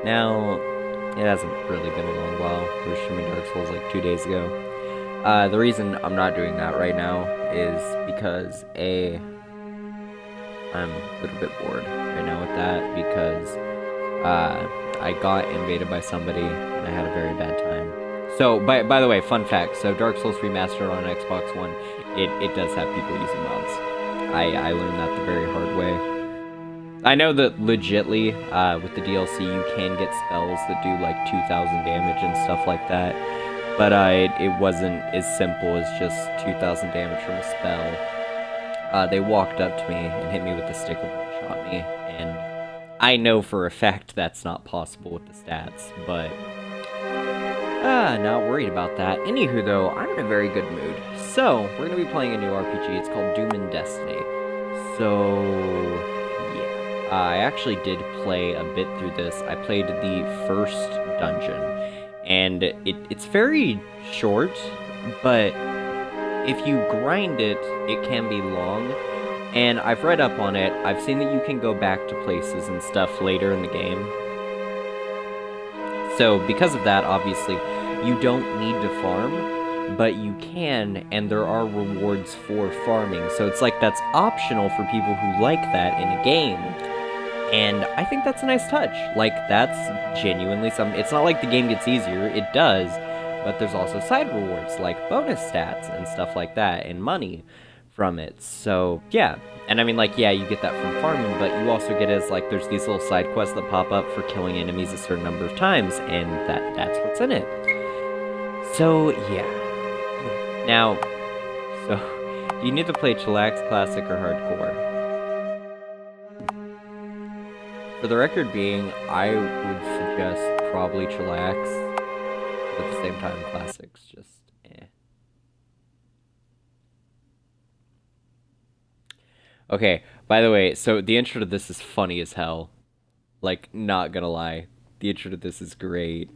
Now, it hasn't really been a long while. We were streaming Dark Souls like 2 days ago. The reason I'm not doing that right now is because I'm a little bit bored right now with that because I got invaded by somebody and I had a very bad time. So, by the way, fun fact, so Dark Souls Remastered on Xbox One, it does have people using mods. I learned that the very hard way. I know that legitly, with the DLC, you can get spells that do like 2,000 damage and stuff like that, but it wasn't as simple as just 2,000 damage from a spell. They walked up to me and hit me with a stick and one-shot me, and I know for a fact that's not possible with the stats, but not worried about that. Anywho, though, I'm in a very good mood. So, we're going to be playing a new RPG. It's called Doom and Destiny. So, yeah. I actually did play a bit through this. I played the first dungeon, and it's very short, but if you grind it, it can be long. And I've read up on it. I've seen that you can go back to places and stuff later in the game. So, because of that, obviously, you don't need to farm, but you can, and there are rewards for farming. So it's like that's optional for people who like that in a game. And I think that's a nice touch. Like, that's genuinely something. It's not like the game gets easier, it does, but there's also side rewards, like bonus stats and stuff like that, and money from it. So, yeah. And I mean, like, yeah, you get that from farming, but you also get as, like, there's these little side quests that pop up for killing enemies a certain number of times, and that's what's in it. So, yeah. Now, so, do you need to play Chillax, Classic, or Hardcore? For the record being, I would suggest probably Chillax, but at the same time, Classic's just Okay, by the way, so the intro to this is funny as hell. Like, not gonna lie. The intro to this is great.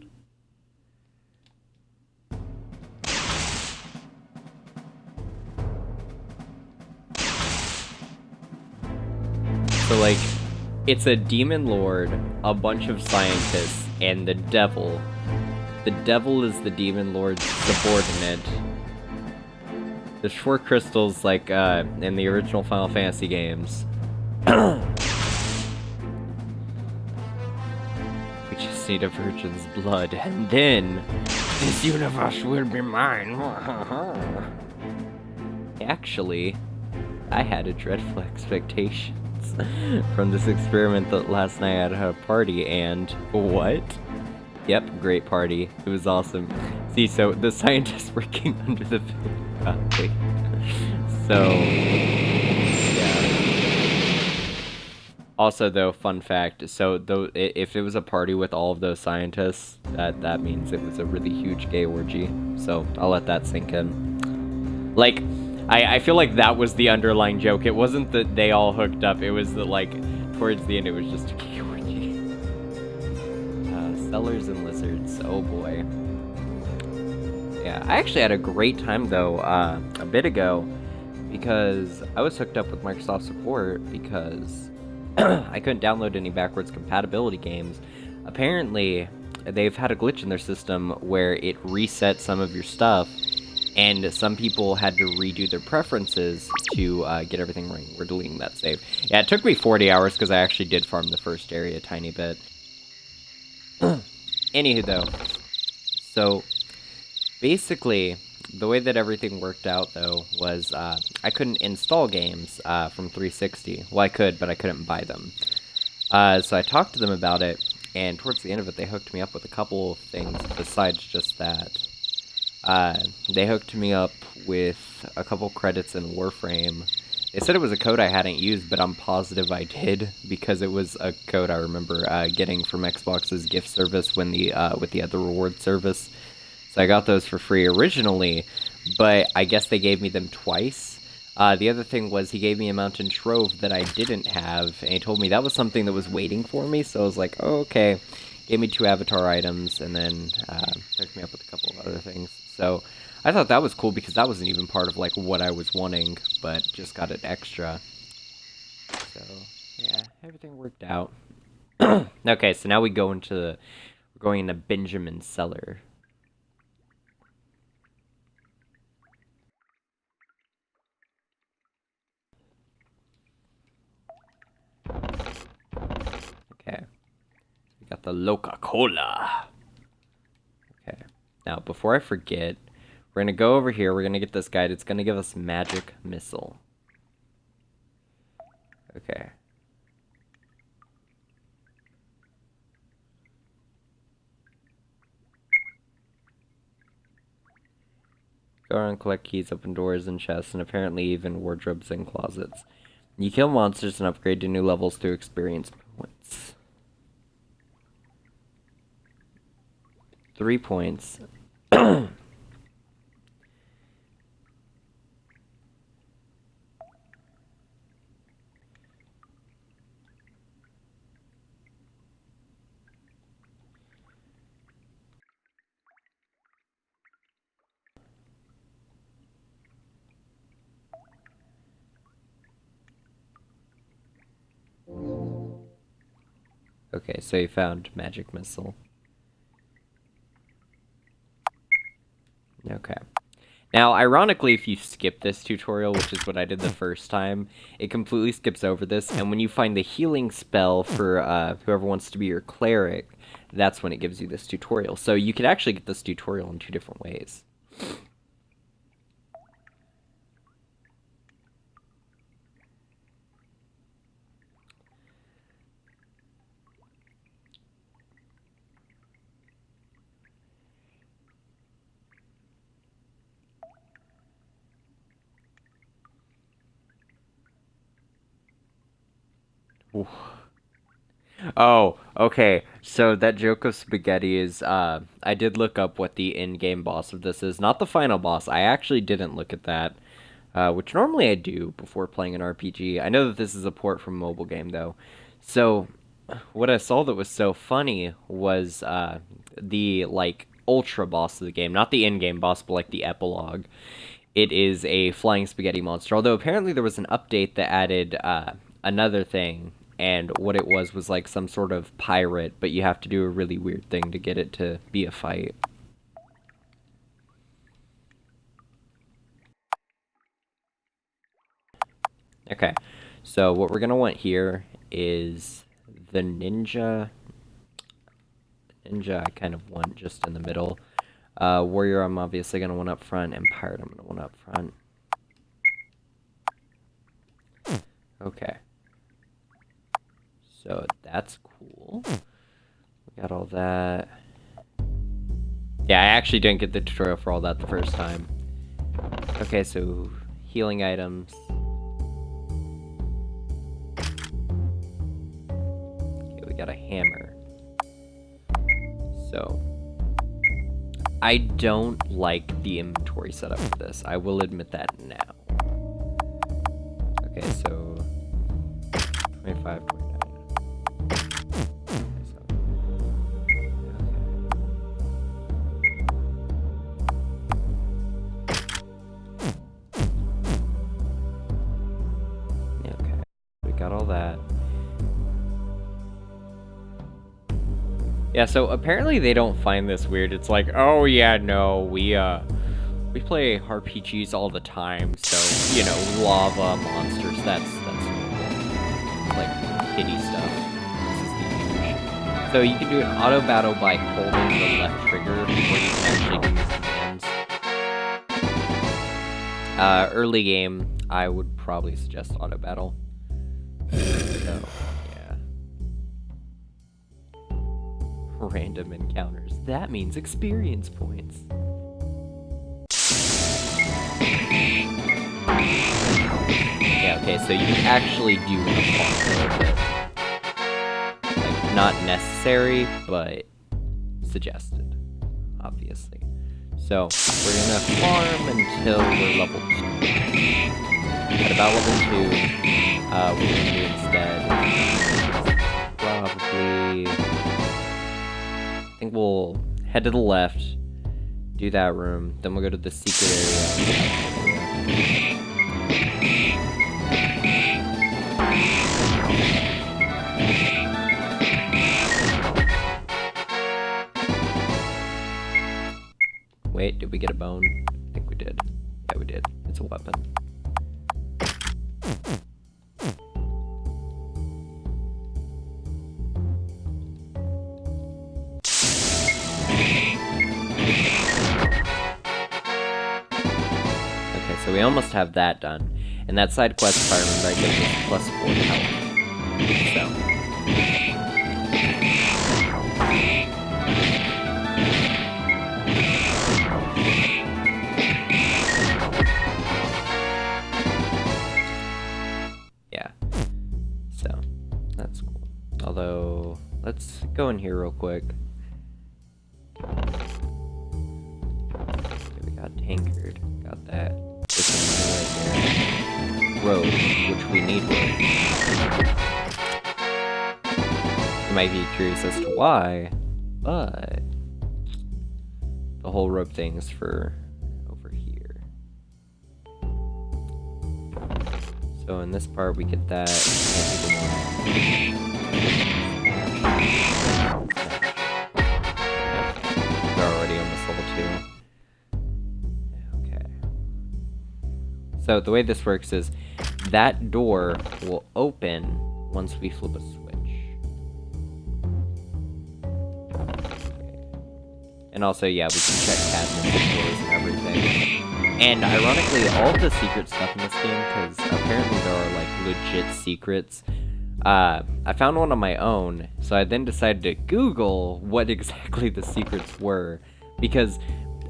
So, like, it's a demon lord, a bunch of scientists, and the devil. The devil is the demon lord's subordinate. There's 4 crystals, like, in the original Final Fantasy games. We just need a virgin's blood, and then this universe will be mine. Actually, I had a dreadful expectations from this experiment that last night I had a party, and what? Yep, great party. It was awesome. See, so the scientists working under the building. So, yeah. Also, though, fun fact, so if it was a party with all of those scientists, that means it was a really huge gay orgy. So, I'll let that sink in. Like, I feel like that was the underlying joke. It wasn't that they all hooked up, it was that, like, towards the end it was just a gay orgy. Cellars and lizards, oh boy. Yeah, I actually had a great time, though, a bit ago, because I was hooked up with Microsoft support because I couldn't download any backwards compatibility games. Apparently, they've had a glitch in their system where it reset some of your stuff, and some people had to redo their preferences to get everything running. We're deleting that save. Yeah, it took me 40 hours because I actually did farm the first area a tiny bit. Anywho, though, so basically, the way that everything worked out, though, was I couldn't install games from 360. Well, I could, but I couldn't buy them. So I talked to them about it, and towards the end of it, they hooked me up with a couple of things besides just that. They hooked me up with a couple credits in Warframe. They said it was a code I hadn't used, but I'm positive I did, because it was a code I remember getting from Xbox's gift service when with the other reward service. So I got those for free originally, but I guess they gave me them twice. The other thing was he gave me a Mountain Trove that I didn't have, and he told me that was something that was waiting for me, so I was like, oh, okay. Gave me 2 avatar items, and then hooked me up with a couple of other things. So I thought that was cool because that wasn't even part of, like, what I was wanting, but just got it extra. So, yeah, everything worked out. Okay, so now we go into we're going into Benjamin's cellar. Okay. We got the Coca-Cola. Okay. Now, before I forget, we're gonna go over here, we're gonna get this guide, it's gonna give us magic missile. Okay. Go around, collect keys, open doors and chests, and apparently even wardrobes and closets. You kill monsters and upgrade to new levels through experience points. 3 points. Okay, so you found magic missile. Okay. Now, ironically, if you skip this tutorial, which is what I did the first time, it completely skips over this, and when you find the healing spell for whoever wants to be your cleric, that's when it gives you this tutorial. So you could actually get this tutorial in 2 different ways. Ooh. Oh, okay. So that joke of spaghetti is, I did look up what the in-game boss of this is. Not the final boss. I actually didn't look at that, which normally I do before playing an RPG. I know that this is a port from a mobile game, though. So, what I saw that was so funny was, the, like, ultra boss of the game. Not the in-game boss, but, like, the epilogue. It is a flying spaghetti monster. Although, apparently there was an update that added, another thing. And what it was like some sort of pirate, but you have to do a really weird thing to get it to be a fight. Okay, so what we're gonna want here is the ninja. Ninja I kind of want just in the middle. Warrior I'm obviously gonna want up front, and pirate I'm gonna want up front. Okay. So that's cool. We got all that. Yeah, I actually didn't get the tutorial for all that the first time. Okay, so healing items. Okay, we got a hammer. So I don't like the inventory setup for this. I will admit that now. Okay, so 25. Got all that. Yeah, so apparently they don't find this weird. It's like, oh yeah, no, we play RPGs all the time, so you know, lava monsters. That's like kiddie stuff. This is the huge. So you can do an auto battle by holding the left trigger before you can actually do your commands. Early game, I would probably suggest auto battle. So, yeah. Random encounters. That means experience points. Yeah, okay, so you actually do want to farm a little bit. Like, not necessary, but suggested, obviously. So, we're gonna farm until we're level 2. At about level 2, we're gonna do instead probably, I think we'll head to the left, do that room, then we'll go to the secret area. get a bone? I think we did. Yeah, we did. It's a weapon. Okay, so we almost have that done. And that side quest, if I remember, gives us plus 4 health. So. Yeah. So, that's cool. Although, let's go in here real quick. Okay, we got tankard. Got that. Road, which we need road. You might be curious as to why, but the whole rope thing's for over here. So in this part we get that. They're already almost level 2. Okay. So the way this works is that door will open once we flip a switch. Okay. And also, yeah, we can check cabinets and doors and everything. And ironically, all the secret stuff in this game, because apparently there are like legit secrets, I found one on my own, so I then decided to Google what exactly the secrets were, because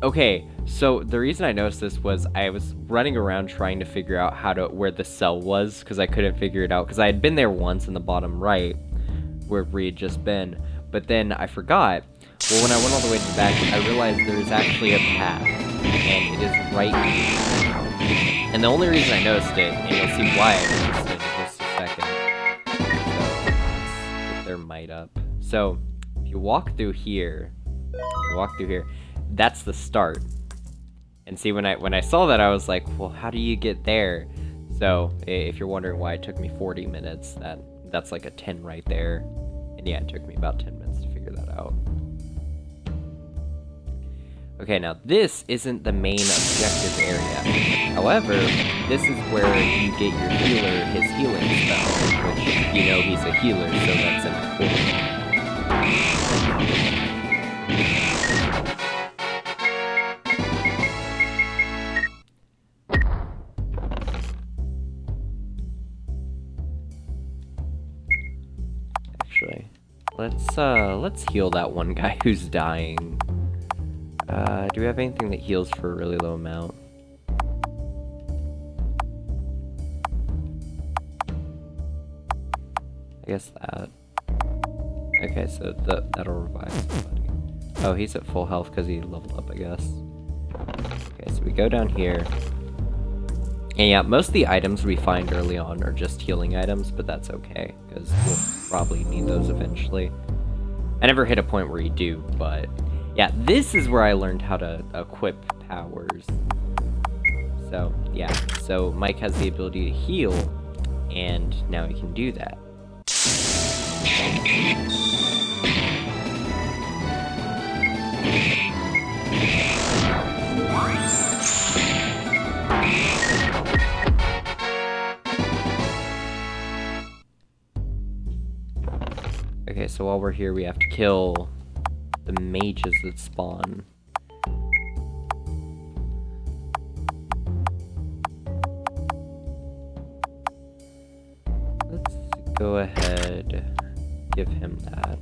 okay, so the reason I noticed this was I was running around trying to figure out where the cell was, because I couldn't figure it out, because I had been there once in the bottom right, where we had just been, but then I forgot. Well, when I went all the way to the back, I realized there is actually a path, and it is right here. And the only reason I noticed it, and you'll see why I noticed it in just a second. So, let's get their might up. So, if you walk through here, that's the start. And see, when I saw that, I was like, well, how do you get there? So if you're wondering why it took me 40 minutes, that's like a 10 right there. And yeah, it took me about 10 minutes to figure that out. Okay, now this isn't the main objective area. However, this is where you get your healer his healing spell, which, you know, he's a healer, so that's important. Let's heal that one guy who's dying. Do we have anything that heals for a really low amount? I guess that. Okay, so that'll revive somebody. Oh, he's at full health because he leveled up, I guess. Okay, so we go down here. And yeah, most of the items we find early on are just healing items, but that's okay, because we'll probably need those eventually. I never hit a point where you do, but yeah, this is where I learned how to equip powers. So yeah, so Mike has the ability to heal, and now he can do that. Okay, so while we're here, we have to kill the mages that spawn. Let's go ahead, give him that.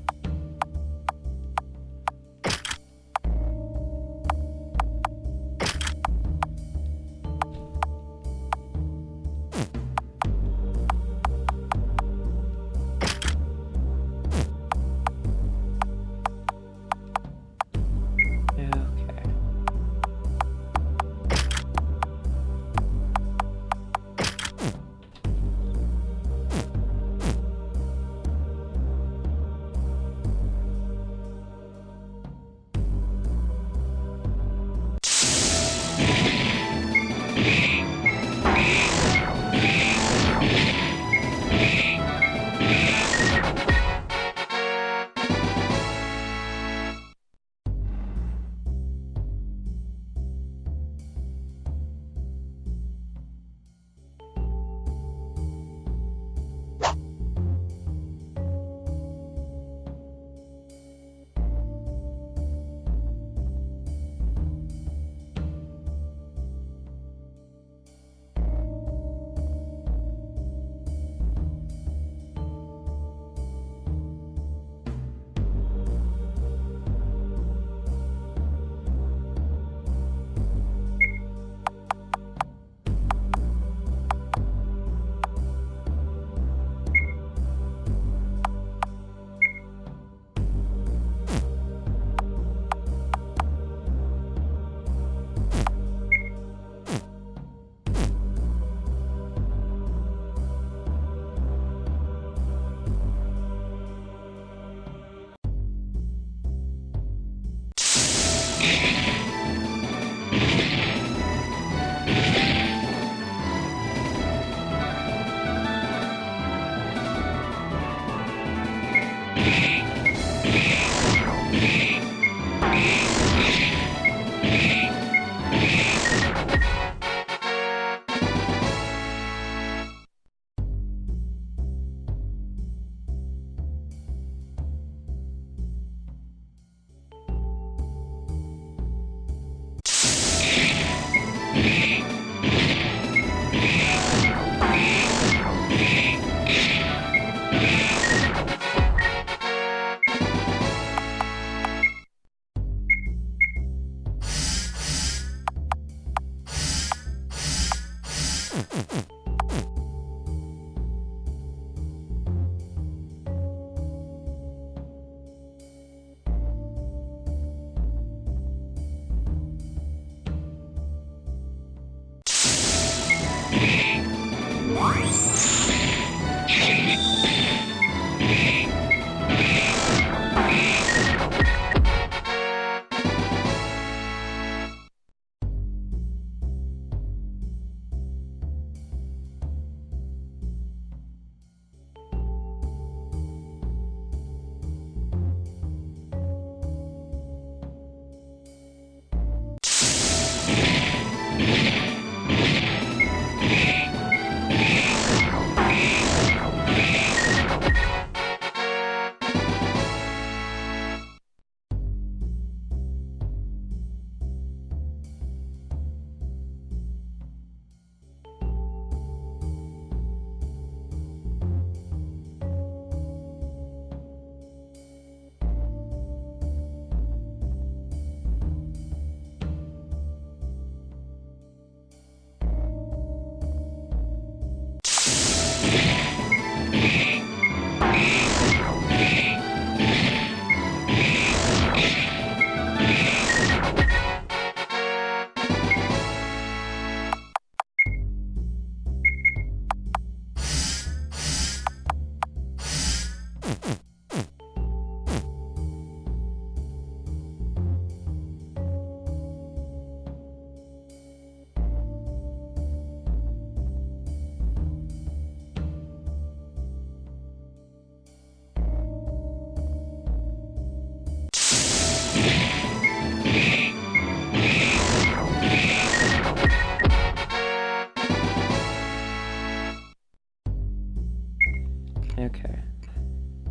Okay.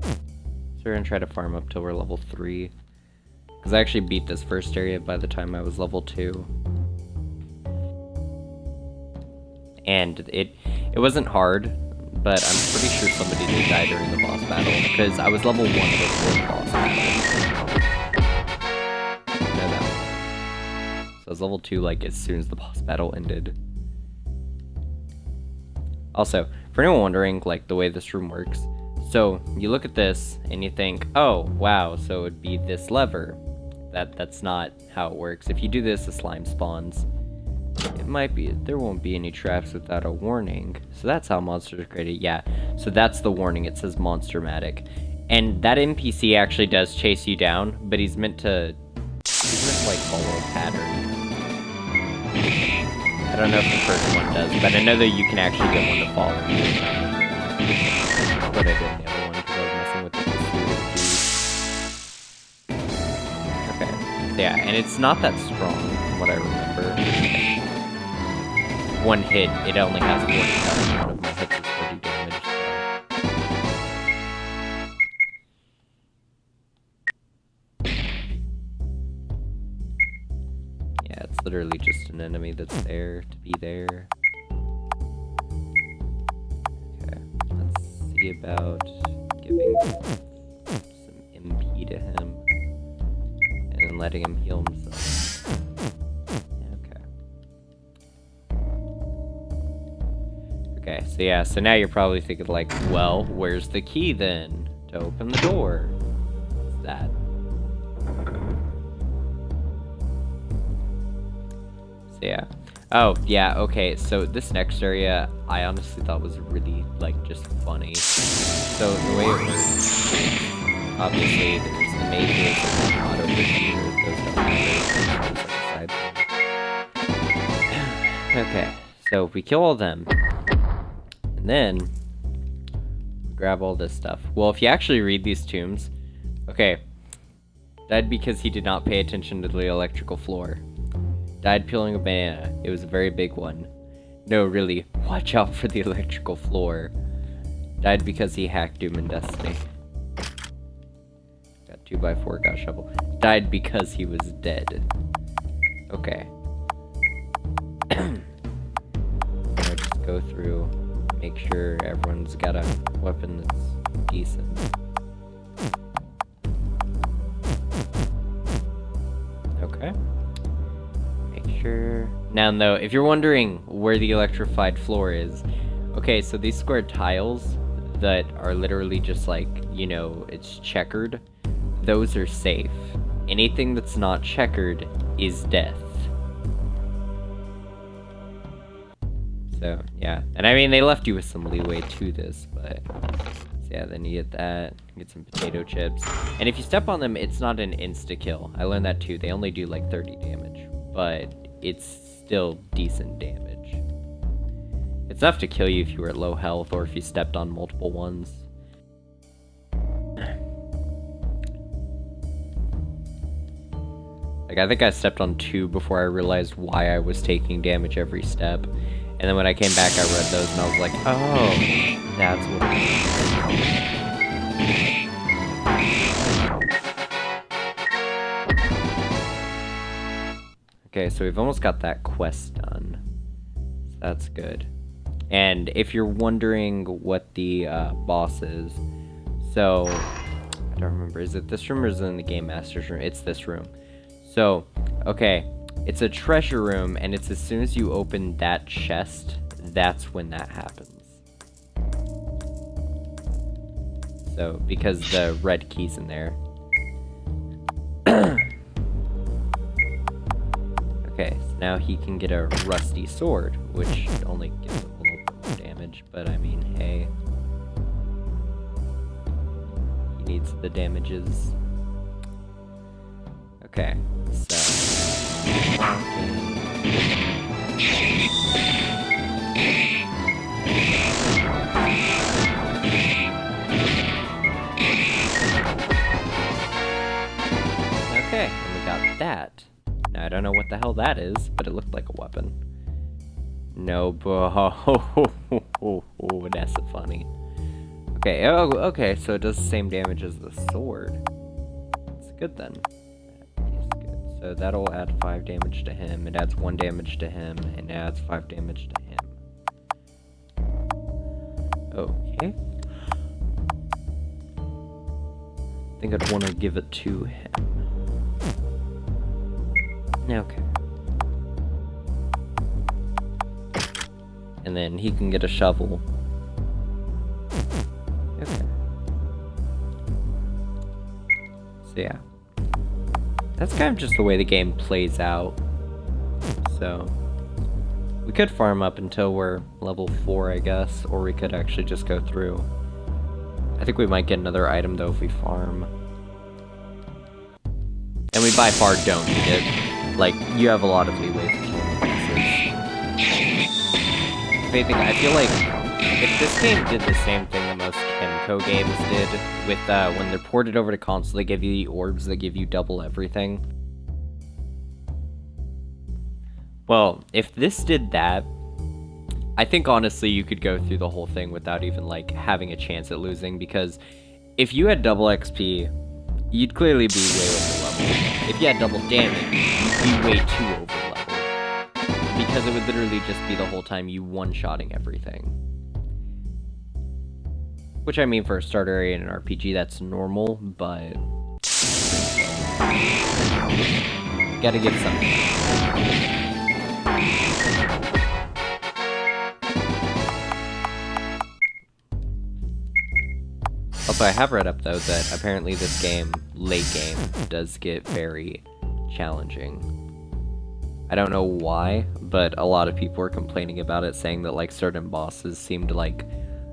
So we're gonna try to farm up till we're level 3. Because I actually beat this first area by the time I was level 2. And it wasn't hard, but I'm pretty sure somebody did die during the boss battle. Because I was level 1 before the boss battle. Know that. So I was level 2 like as soon as the boss battle ended. Also, for anyone wondering, like, the way this room works, so you look at this and you think, oh, wow, so it'd be this lever. That's not how it works. If you do this, the slime spawns. It might be, there won't be any traps without a warning. So that's how monsters are created, yeah. So that's the warning, it says Monstermatic. And that NPC actually does chase you down, but he's meant to like, follow a pattern. I don't know if the first one does, but I know that you can actually get one to follow. That's what I did in the other one, because I was messing with it to see what it would do. Okay, so yeah, and it's not that strong, from what I remember. One hit, it only has 40,000. One of my hits is 30 damage, yeah, it's literally just an enemy that's there to be there. Okay, let's see about giving some MP to him and then letting him heal himself. Okay. Okay, so yeah, so now you're probably thinking like, well, where's the key then to open the door? What's that? So yeah. Oh, yeah, okay, so this next area, I honestly thought was really, like, just funny. So the way it works, obviously, there's the mages, and not over here, those don't matter. Okay, so we kill all them. And then, grab all this stuff. Well, if you actually read these tombs, okay, died because he did not pay attention to the electrical floor. Died peeling a banana. It was a very big one. No, really, watch out for the electrical floor. Died because he hacked Doom and Destiny. Got 2x4, got shovel. Died because he was dead. Okay. I'm gonna just go through, make sure everyone's got a weapon that's decent. Okay. Sure. Now, though, if you're wondering where the electrified floor is, okay, so these square tiles that are literally just like, you know, it's checkered, those are safe. Anything that's not checkered is death. So, yeah. And I mean, they left you with some leeway to this, but... So yeah, then you get that, get some potato chips. And if you step on them, it's not an insta-kill. I learned that too. They only do like 30 damage, but it's still decent damage. It's enough to kill you if you were at low health or if you stepped on multiple ones. Like, I think I stepped on 2 before I realized why I was taking damage every step. And then when I came back, I read those and I was like, oh, that's what it is. Okay, so we've almost got that quest done. So that's good. And if you're wondering what the boss is, so, I don't remember, is it this room or is it in the Game Master's room? It's this room. So, okay. It's a treasure room, and it's as soon as you open that chest, that's when that happens. So, because the red key's in there. Okay, so now he can get a rusty sword, which only gives a little bit more damage, but I mean, hey. He needs the damages. Okay, so... Okay, and we got that. Now, I don't know what the hell that is, but it looked like a weapon. No, that's funny. Okay, oh, okay, so it does the same damage as the sword. It's good then. So that'll add 5 damage to him, it adds 1 damage to him, and it adds 5 damage to him. Okay. I think I'd want to give it to him. Okay. And then he can get a shovel. Okay. So yeah. That's kind of just the way the game plays out. So, we could farm up until we're level 4, I guess, or we could actually just go through. I think we might get another item, though, if we farm. And we by far don't need it. Like, you have a lot of leeway for killing bosses. If anything, I feel like if this game did the same thing that most Kemco games did, with when they're ported over to console, they give you the orbs that give you double everything. Well, if this did that, I think honestly you could go through the whole thing without even like having a chance at losing, because if you had double XP, you'd clearly be way over level. If you had double damage, you'd be way too over level. Because it would literally just be the whole time you one-shotting everything. Which, I mean, for a starter area in an RPG, that's normal, but... gotta give something. Also, I have read up, though, that apparently this game, late game, does get very challenging. I don't know why, but a lot of people are complaining about it, saying that, like, certain bosses seem to, like,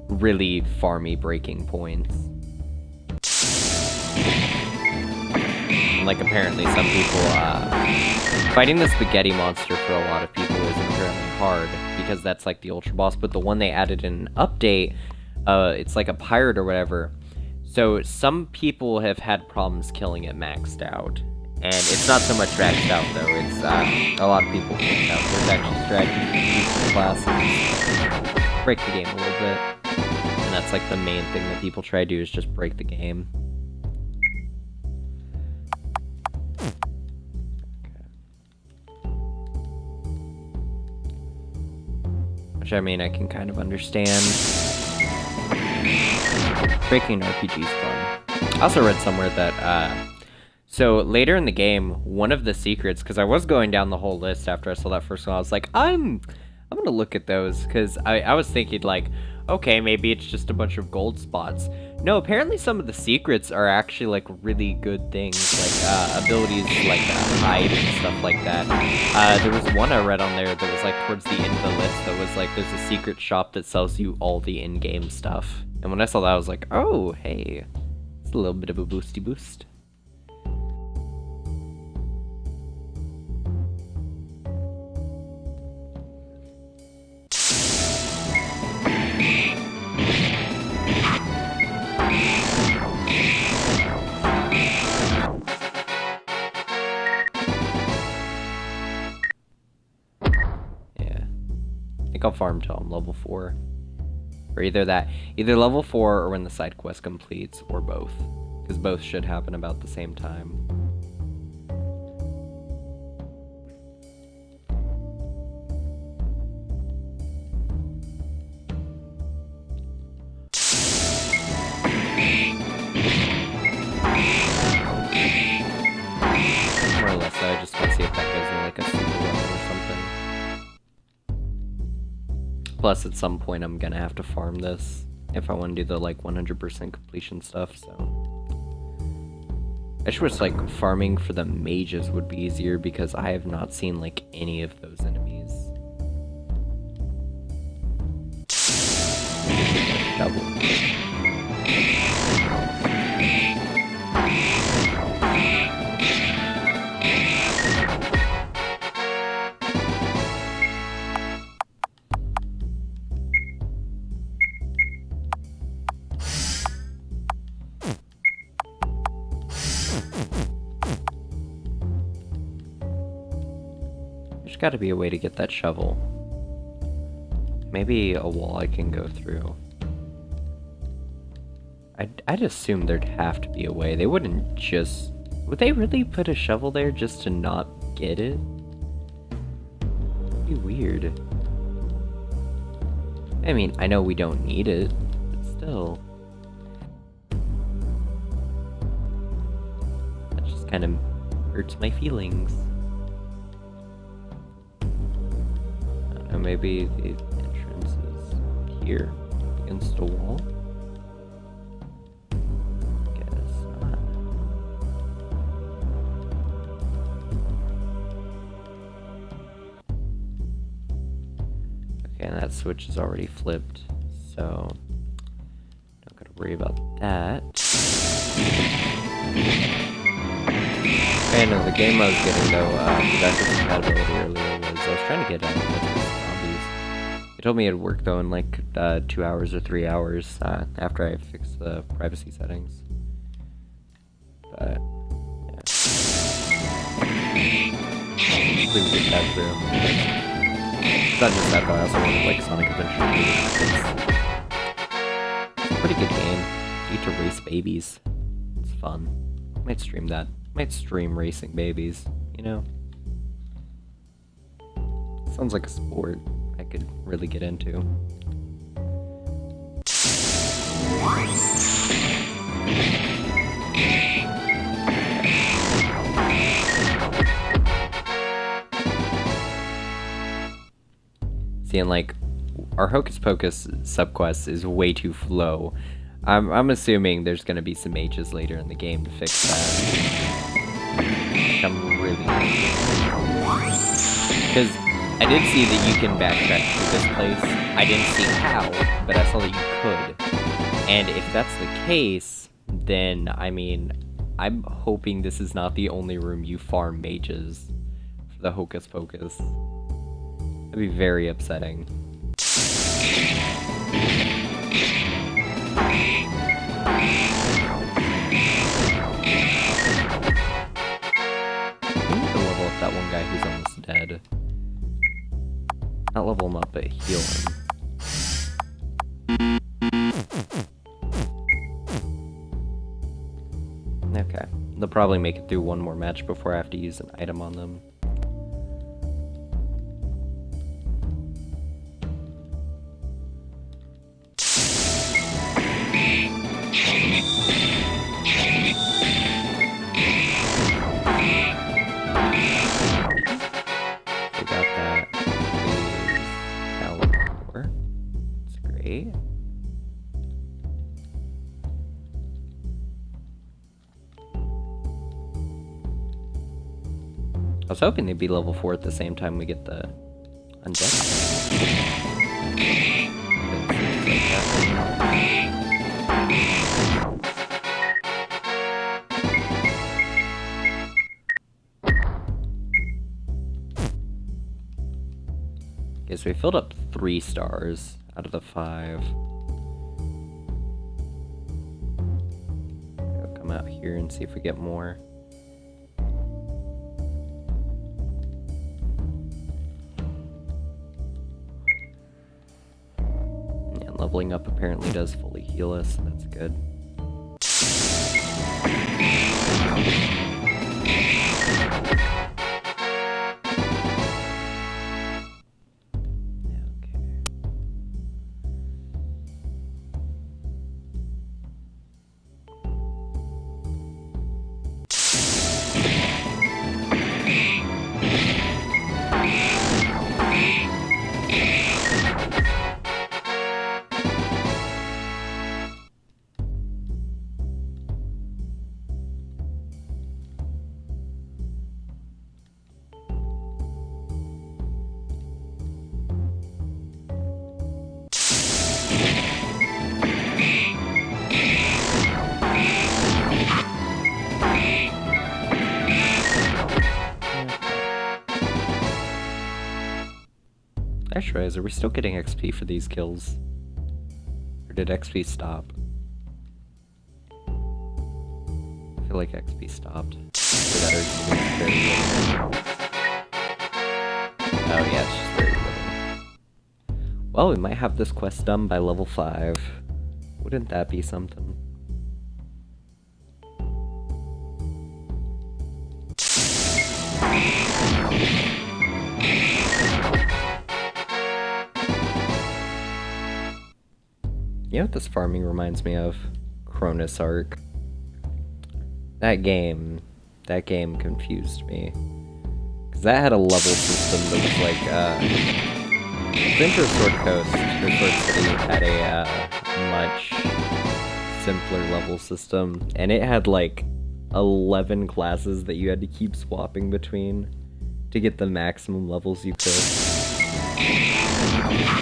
really farmy breaking points. Like, apparently some people, fighting the spaghetti monster for a lot of people is incredibly hard, because that's, like, the ultra boss, but the one they added in an update, it's like a pirate or whatever. So some people have had problems killing it maxed out. And it's not so much maxed out, though. It's, a lot of people maxed out. There's actually strategies and classes. Break the game a little bit. And that's, like, the main thing that people try to do, is just break the game. Which, I mean, I can kind of understand. Breaking RPG's fun. I also read somewhere that, So later in the game, one of the secrets, because I was going down the whole list after I saw that first one, I was like, I'm gonna look at those, because I was thinking like, okay, maybe it's just a bunch of gold spots. No, apparently some of the secrets are actually like really good things, like abilities like hide and stuff like that. There was one I read on there that was like towards the end of the list that was like, there's a secret shop that sells you all the in-game stuff. And when I saw that, I was like, oh, hey, it's a little bit of a boosty boost. I'll farm till I'm level 4. Or either level 4 or when the side quest completes, or both. Because both should happen about the same time. More or less, I just want to see if that gives me like a super weapon or something. Plus, at some point, I'm gonna have to farm this if I want to do the like 100% completion stuff. So I just wish like farming for the mages would be easier because I have not seen like any of those enemies. Double. There's got to be a way to get that shovel. Maybe a wall I can go through. I'd assume there'd have to be a way. They wouldn't just... Would they really put a shovel there just to not get it? It'd be weird. I mean, I know we don't need it, but still. That just kind of hurts my feelings. Maybe the entrance is here against a wall. Guess not. Okay, and that switch is already flipped, so don't gotta worry about that. Okay, no, the game I was getting though, productive compatibility earlier was I was trying to get It told me it'd work though in like 2 hours or 3 hours after I fixed the privacy settings. But yeah, hopefully we get that through. It's not just that, but I also wanted like Sonic Adventure 2. It's a pretty good game. You get to race babies. It's fun. Might stream that. Might stream racing babies. You know. Sounds like a sport I could really get into. Seeing like our Hocus Pocus subquest is way too slow. I'm assuming there's gonna be some mages later in the game to fix that. I'm really because I did see that you can backtrack to this place. I didn't see how, but I saw that you could. And if that's the case, then, I mean, I'm hoping this is not the only room you farm mages for the Hocus Pocus. That'd be very upsetting. I need to level up that one guy who's almost dead. Not level him up, but heal him. Okay. They'll probably make it through one more match before I have to use an item on them. Wait. I was hoping they'd be level 4 at the same time we get the undead. Okay, so we filled up 3 stars out of the 5. I'll come out here and see if we get more. And leveling up apparently does fully heal us, so that's good. Actually, are we still getting XP for these kills? Or did XP stop? I feel like XP stopped. Oh yeah, it's just very little. Well, we might have this quest done by level 5. Wouldn't that be something? You know what this farming reminds me of? Cronus Arc. That game confused me. Because that had a level system that was like, Adventure Sword Coast, or Sword City, had a much simpler level system. And it had like 11 classes that you had to keep swapping between to get the maximum levels you could.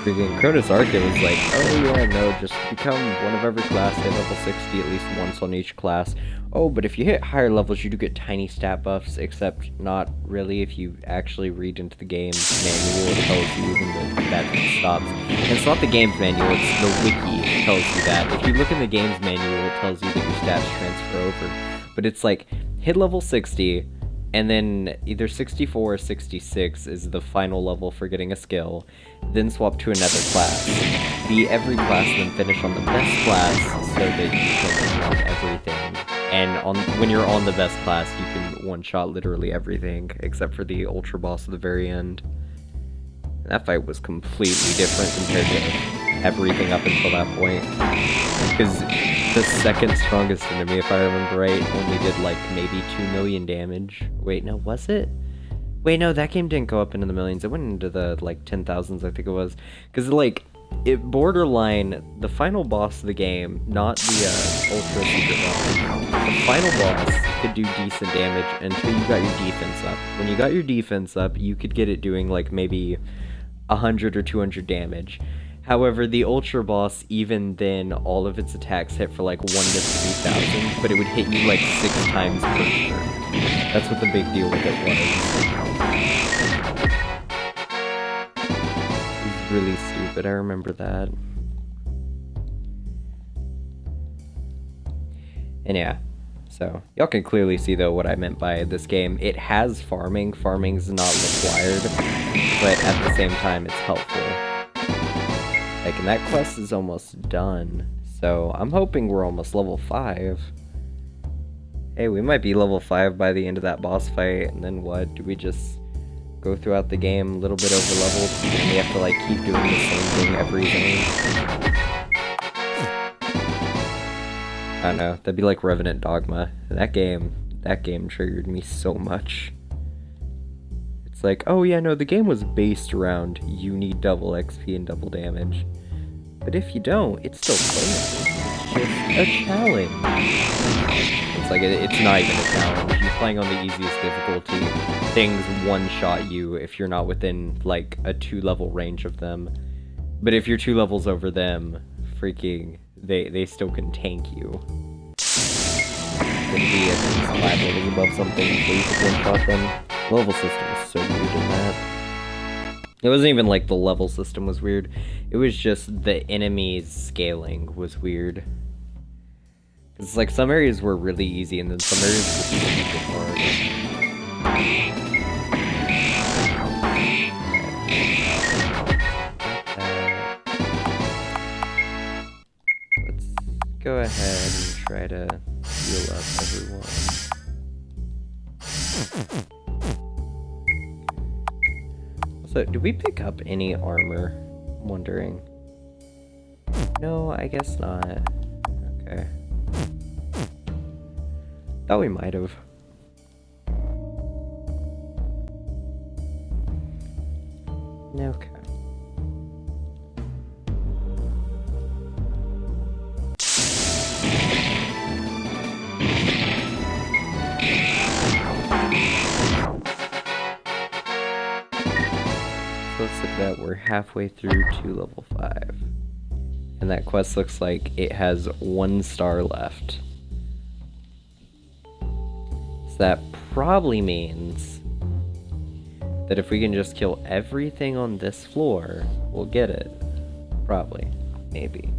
Freaking Cronus Arc, it was like, oh yeah, no, just become one of every class, hit level 60 at least once on each class. Oh, but if you hit higher levels, you do get tiny stat buffs, except not really. If you actually read into the game's manual, it tells you when that stops. And it's not the game's manual, it's the wiki that tells you that. If you look in the game's manual, it tells you that your stats transfer over. But it's like, hit level 60, and then either 64 or 66 is the final level for getting a skill, then swap to another class. Beat every class, then finish on the best class so that you can unlock everything. And when you're on the best class, you can one-shot literally everything, except for the Ultra Boss at the very end. That fight was completely different compared to everything up until that point. Because the second strongest enemy, if I remember right, only did like maybe 2 million damage. Wait, no, was it? Wait, no, that game didn't go up into the millions. It went into the like 10,000s, I think it was. Because like, it borderline, the final boss of the game, not the ultra secret boss, the final boss could do decent damage until you got your defense up. When you got your defense up, you could get it doing like maybe 100 or 200 damage. However, the Ultra Boss, even then, all of its attacks hit for like 1 to 3,000, but it would hit you like 6 times per turn. That's what the big deal with it was. It was really stupid, I remember that. And yeah, so y'all can clearly see though what I meant by this game. It has farming. Farming's not required, but at the same time, it's helpful. Like, and that quest is almost done, so I'm hoping we're almost level 5. Hey, we might be level 5 by the end of that boss fight, and then what? Do we just go throughout the game a little bit over-leveled, and we have to, like, keep doing the same thing every zone? I don't know, that'd be like Revenant Dogma. That game triggered me so much. It's like, oh yeah, no, the game was based around you need double XP and double damage. But if you don't, it's still playable. It's just a challenge. It's like, it's not even a challenge. You're playing on the easiest difficulty. Things one-shot you if you're not within, like, a 2-level range of them. But if you're 2 levels over them, freaking, they still can tank you. Could be at least 5 levels above something before you can one-shot them. The level system is so weird in that. It wasn't even like the level system was weird. It was just the enemies scaling was weird. It's like some areas were really easy and then some areas were super hard. Let's go ahead and try to heal up everyone. So, did we pick up any armor? I'm wondering. No, I guess not. Okay. Thought we might have. Okay. Let's look at that. We're halfway through to level 5. And that quest looks like it has 1 star left. So that probably means that if we can just kill everything on this floor, we'll get it. Probably. Maybe.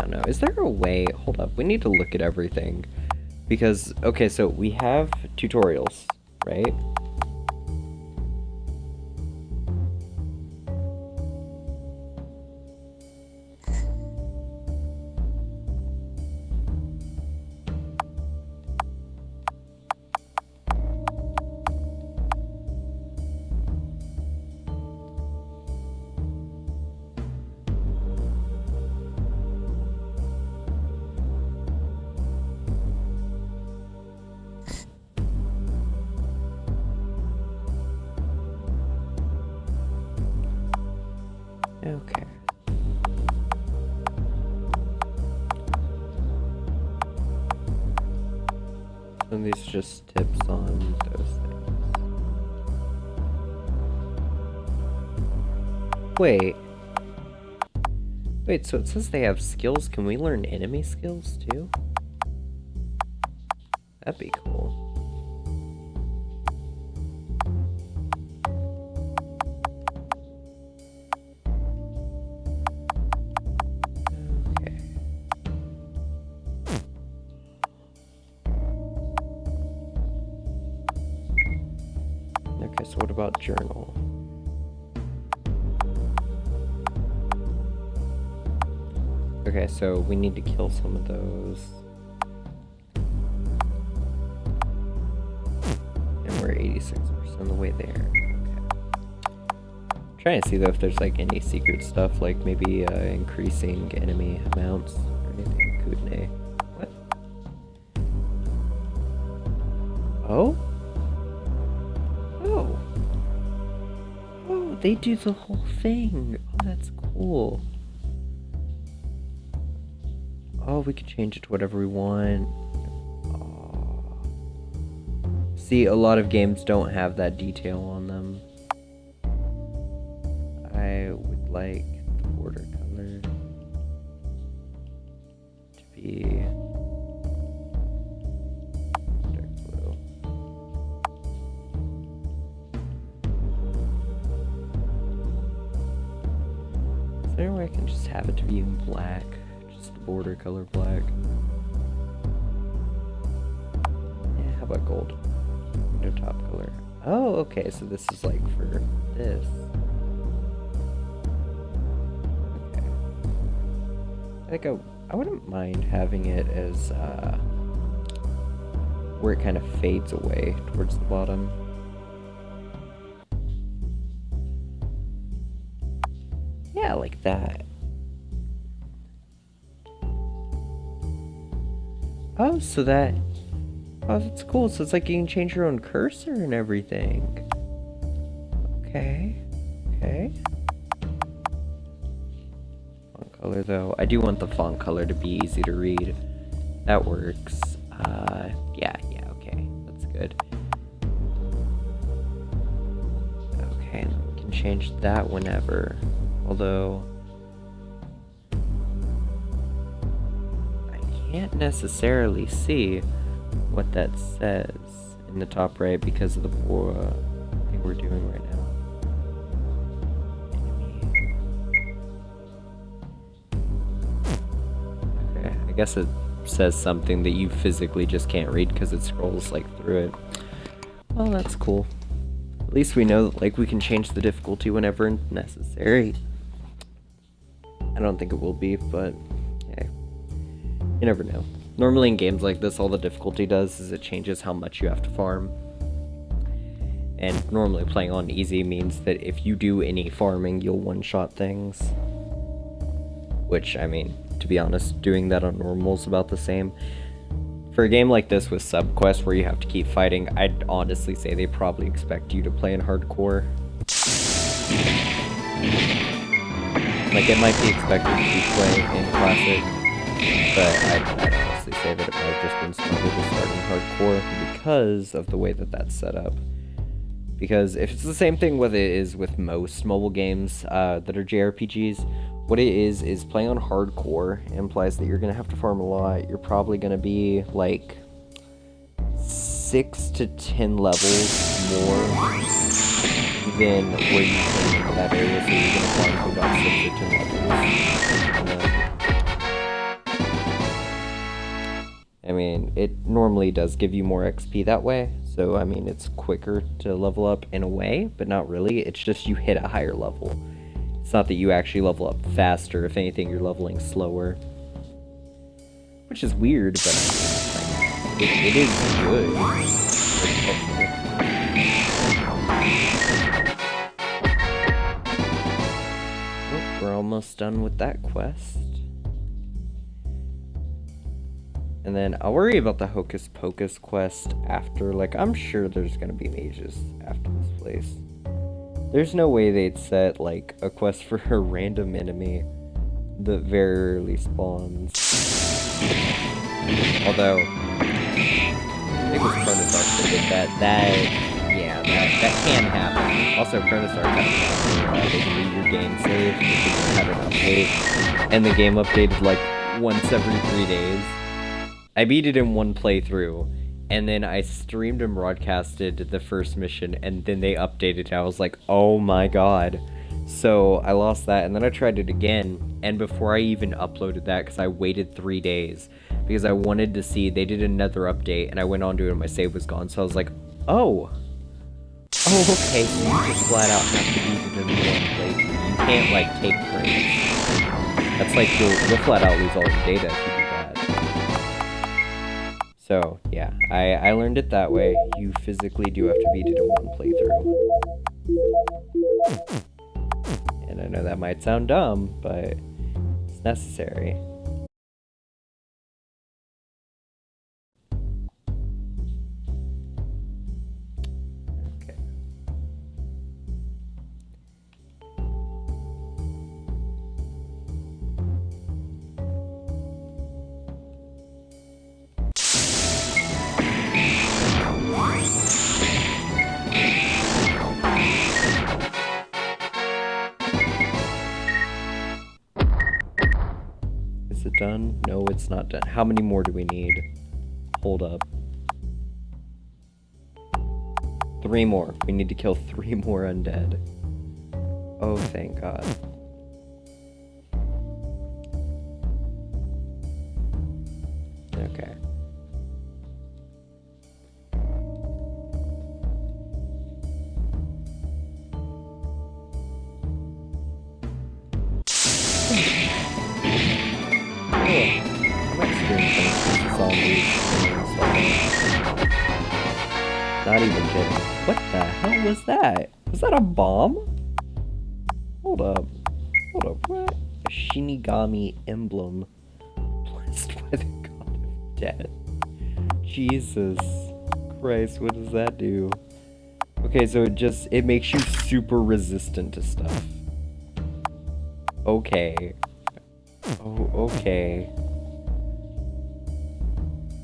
No, is there a way? Hold up, we need to look at everything. Because, okay, so we have tutorials, right? Okay. And these are just tips on those things. Wait. Wait, so it says they have skills. Can we learn enemy skills too? That'd be cool. Okay, so what about journal? Okay, so we need to kill some of those. And we're 86% of the way there. Okay. Trying to see though if there's like any secret stuff, like maybe increasing enemy amounts or anything. Kootenai. What? Oh? Oh. Oh, they do the whole thing. Oh, that's cool. Oh, we can change it to whatever we want. Oh. See, a lot of games don't have that detail on them. I would like the border color to be dark blue. Is there a way I can just have it to be in black? Just the border color black. Yeah, how about gold? No top color. Oh, okay, so this is like for this. Okay. I think I wouldn't mind having it as where it kind of fades away towards the bottom. Yeah, like that. Oh, so that... Oh, that's cool. So it's like you can change your own cursor and everything. Okay. Okay. Font color, though. I do want the font color to be easy to read. That works. Yeah, okay. That's good. Okay, and then we can change that whenever. Although... I can't necessarily see what that says in the top right because of the thing we're doing right now. Okay, I guess it says something that you physically just can't read because it scrolls like through it. Well, that's cool. At least we know like we can change the difficulty whenever necessary. I don't think it will be, but hey, you never know. Normally in games like this, all the difficulty does is it changes how much you have to farm. And normally playing on easy means that if you do any farming, you'll one-shot things. Which, I mean, to be honest, doing that on normal is about the same. For a game like this with subquests where you have to keep fighting, I'd honestly say they probably expect you to play in hardcore. Like, it might be expected to play in classic, but I'd honestly say that it might have just been smarter to start in hardcore because of the way that that's set up. Because if it's the same thing what it is with most mobile games that are JRPGs, what it is playing on hardcore implies that you're going to have to farm a lot. You're probably going to be like 6 to 10 levels more than where you came into that area, so you're going to farm for about 6 or 10 levels. I mean, it normally does give you more XP that way, so I mean, it's quicker to level up in a way, but not really. It's just you hit a higher level. It's not that you actually level up faster. If anything, you're leveling slower. Which is weird, but it is good. Oh, we're almost done with that quest. And then I'll worry about the Hocus Pocus quest after. Like, I'm sure there's gonna be mages after this place. There's no way they'd set, like, a quest for a random enemy that very rarely spawns. Although, I think it was Chronosark that did that. That can happen. Also, Chronosark kind of they delete your game save if you had an update. And the game updated, like, once every 3 days. I beat it in one playthrough. And then I streamed and broadcasted the first mission, and then they updated it. I was like, oh my god. So I lost that, and then I tried it again, and before I even uploaded that, because I waited 3 days, because I wanted to see, they did another update, and I went on to it, and my save was gone, so I was like, oh, okay, so you just flat out have to beat it in one playthrough. You can't, like, take breaks. That's like, you'll flat out lose all the data if you do that. So, yeah, I learned it that way. You physically do have to beat it in one playthrough. And I know that might sound dumb, but it's necessary. Okay. Is it done? No, it's not done. How many more do we need? Hold up. 3 more. We need to kill 3 more undead. Oh, thank God. Okay. Not even kidding. What the hell was that? Was that a bomb? Hold up. Hold up, what? A Shinigami emblem blessed by the god of death. Jesus Christ, what does that do? Okay, so it makes you super resistant to stuff. Okay. Oh, okay.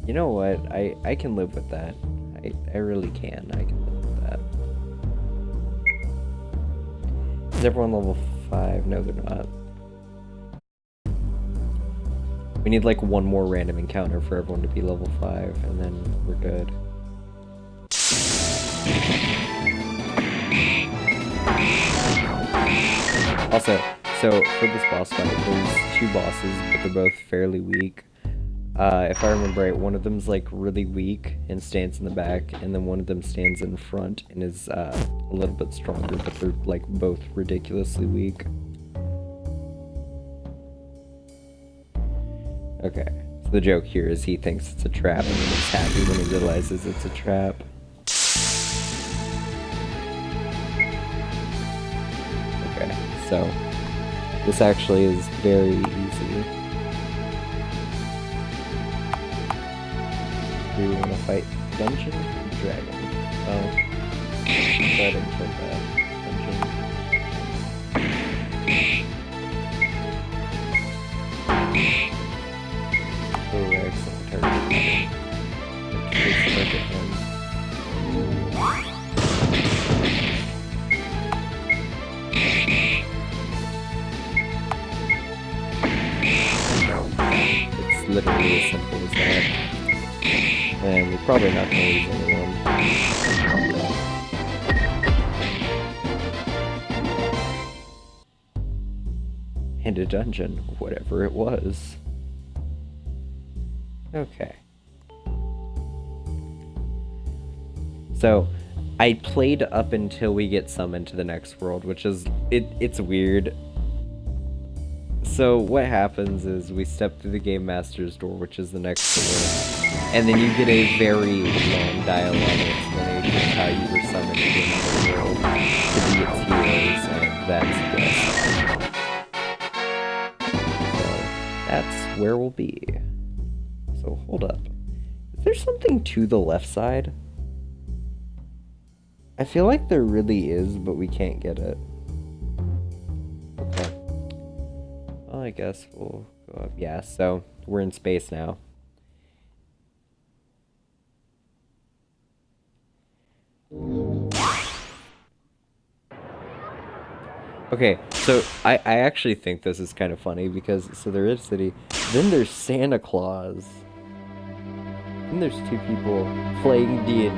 You know what? I can live with that. I really can. I can live with that. Is everyone level 5? No, they're not. We need like one more random encounter for everyone to be level 5, and then we're good. Also, so for this boss fight, there's 2 bosses, but they're both fairly weak. If I remember right, one of them's like really weak and stands in the back, and then one of them stands in front and is a little bit stronger, but they're like both ridiculously weak. Okay, so the joke here is he thinks it's a trap, and then he's happy when he realizes it's a trap. Okay, so this actually is very easy. Do we want to fight dungeon or dragon? Oh, I didn't kill that dungeon. Oh, excellent target. Let's target him. It's literally as simple as that. And we're probably not going to lose anyone. And a dungeon, whatever it was. Okay. So, I played up until we get summoned to the next world, which is, it's weird. So what happens is we step through the Game Master's door, which is the next door, and then you get a very long dialogue explanation of how you were summoned to another world to be its heroes, and that's West. So that's where we'll be. So hold up. Is there something to the left side? I feel like there really is, but we can't get it. Okay. Well, I guess we'll go up. Yeah, so we're in space now. Okay, so I actually think this is kind of funny because, so there is City, then there's Santa Claus, and there's 2 people playing D&D.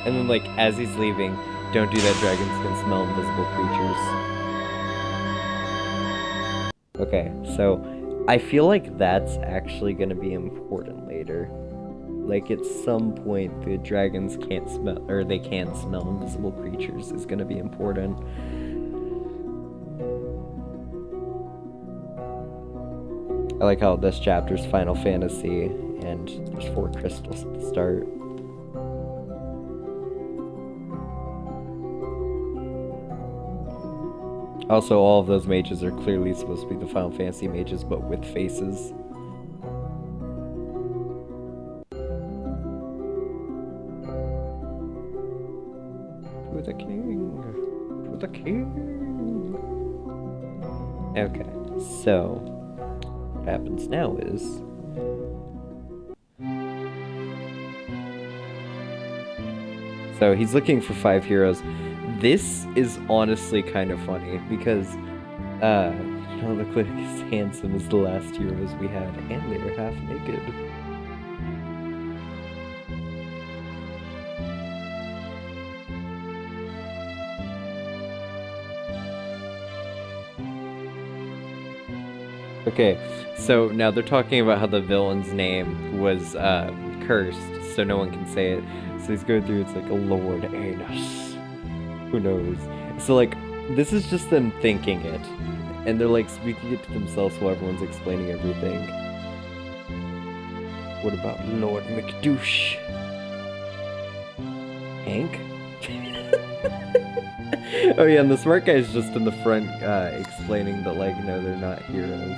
And then, like, as he's leaving, don't do that, dragons can smell invisible creatures. Okay, so I feel like that's actually gonna be important later. Like, at some point, the dragons can't smell, or they can smell invisible creatures is gonna be important. I like how this chapter's Final Fantasy, and there's 4 crystals at the start. Also, all of those mages are clearly supposed to be the Final Fantasy mages, but with faces. To the king! To the king! Okay, so what happens now is so he's looking for 5 heroes. This is honestly kind of funny because you don't look like as handsome as the last heroes we had, and they're half naked. Okay, so now they're talking about how the villain's name was cursed, so no one can say it. So he's going through, it's like a Lord Anus. Who knows? So, like, this is just them thinking it. And they're, like, speaking it to themselves while everyone's explaining everything. What about Lord McDouche? Hank? Oh yeah, and the smart guy's just in the front explaining that, like, no, they're not heroes.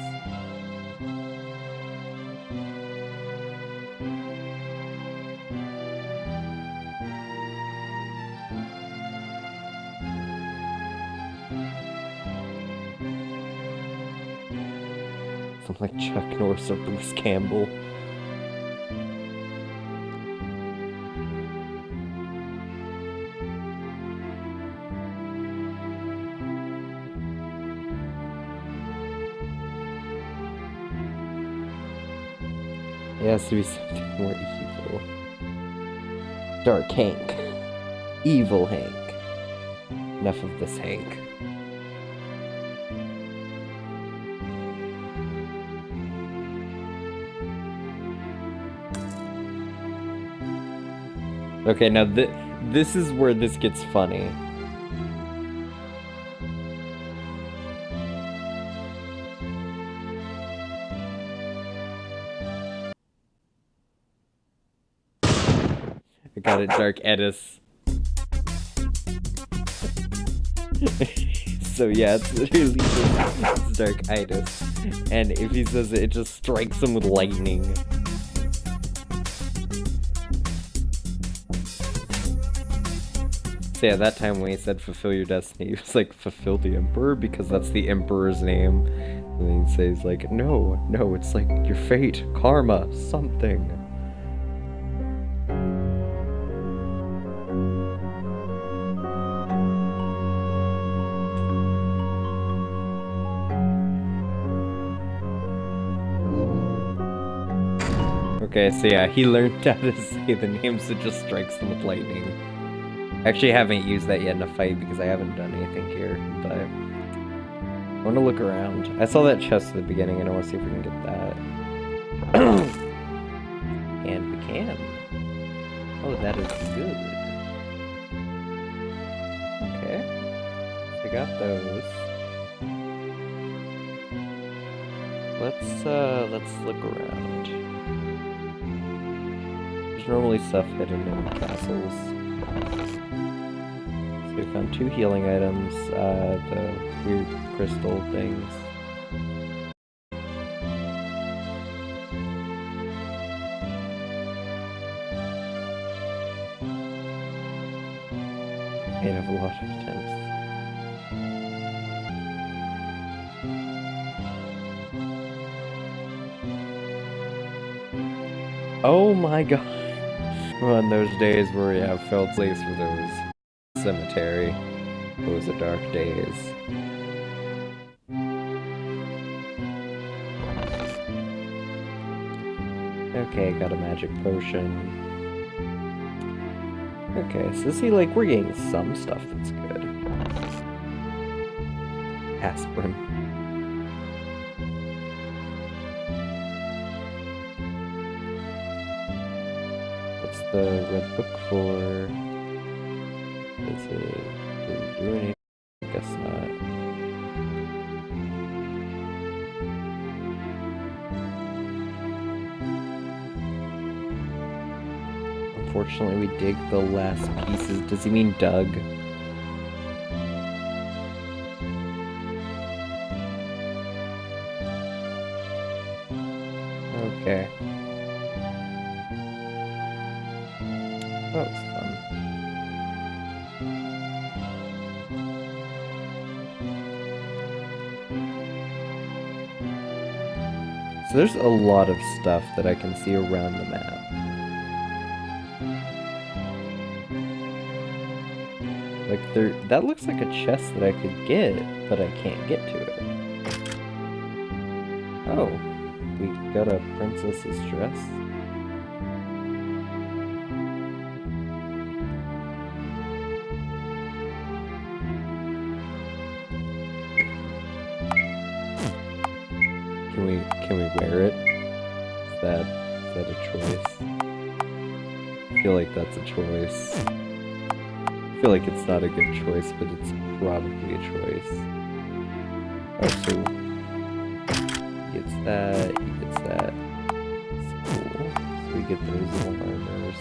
I'm like Chuck Norris or Bruce Campbell. It has to be something more evil. Dark Hank. Evil Hank. Enough of this Hank. Okay, now this is where this gets funny. I got it, Dark Edis. So yeah, it's literally just Dark Edis. And if he says it just strikes him with lightning. So yeah, that time when he said fulfill your destiny, he was like, fulfill the Emperor? Because that's the Emperor's name. And then he says like, no, it's like your fate, karma, something. Okay, so yeah, he learned how to say the names, so just strikes them with lightning. Actually, I haven't used that yet in a fight because I haven't done anything here, but I want to look around. I saw that chest at the beginning and I want to see if we can get that. And we can. Oh, that is good. Okay. So I got those. Let's look around. There's normally stuff hidden in castles. So we found 2 healing items, the weird crystal things. I have a lot of attempts. Oh my god. On those days where we have felt place for those cemetery. Those are dark days. Okay, got a magic potion. Okay, so see, like, we're getting some stuff that's good. Aspirin. What's the red book for? Does it do anything? I guess not. Unfortunately, we dig the last pieces. Does he mean dug? Okay. That was fun. So there's a lot of stuff that I can see around the map. Like that looks like a chest that I could get, but I can't get to it. Oh, we got a princess's dress. Can we wear it? Is that a choice? I feel like that's a choice. I feel like it's not a good choice, but it's probably a choice. Oh, so he gets that, he gets that. That's cool. So we get those little armors.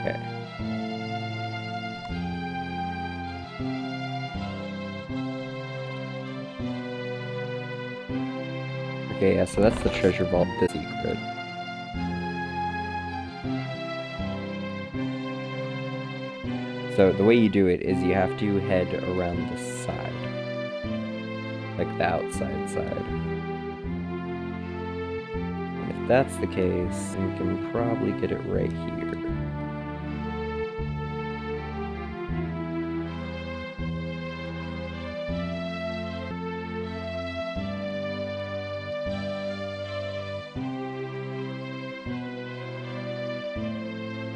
Okay. Okay, yeah, so that's the treasure vault, the secret. So the way you do it is you have to head around the side. Like the outside side. And if that's the case, then you can probably get it right here.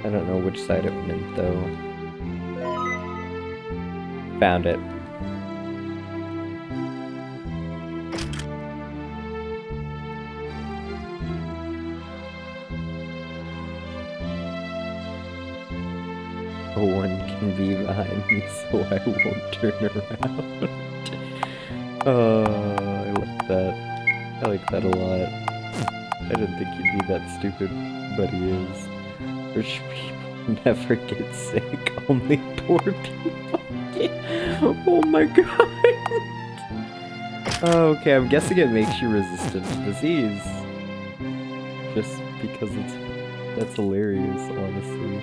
I don't know which side it meant though. Found it. No one can be behind me, so I won't turn around. Oh, I like that. I like that a lot. I didn't think he'd be that stupid, but he is. Rich people never get sick, only poor people get. Oh my god. Okay, I'm guessing it makes you resistant to disease. Just because that's hilarious, honestly.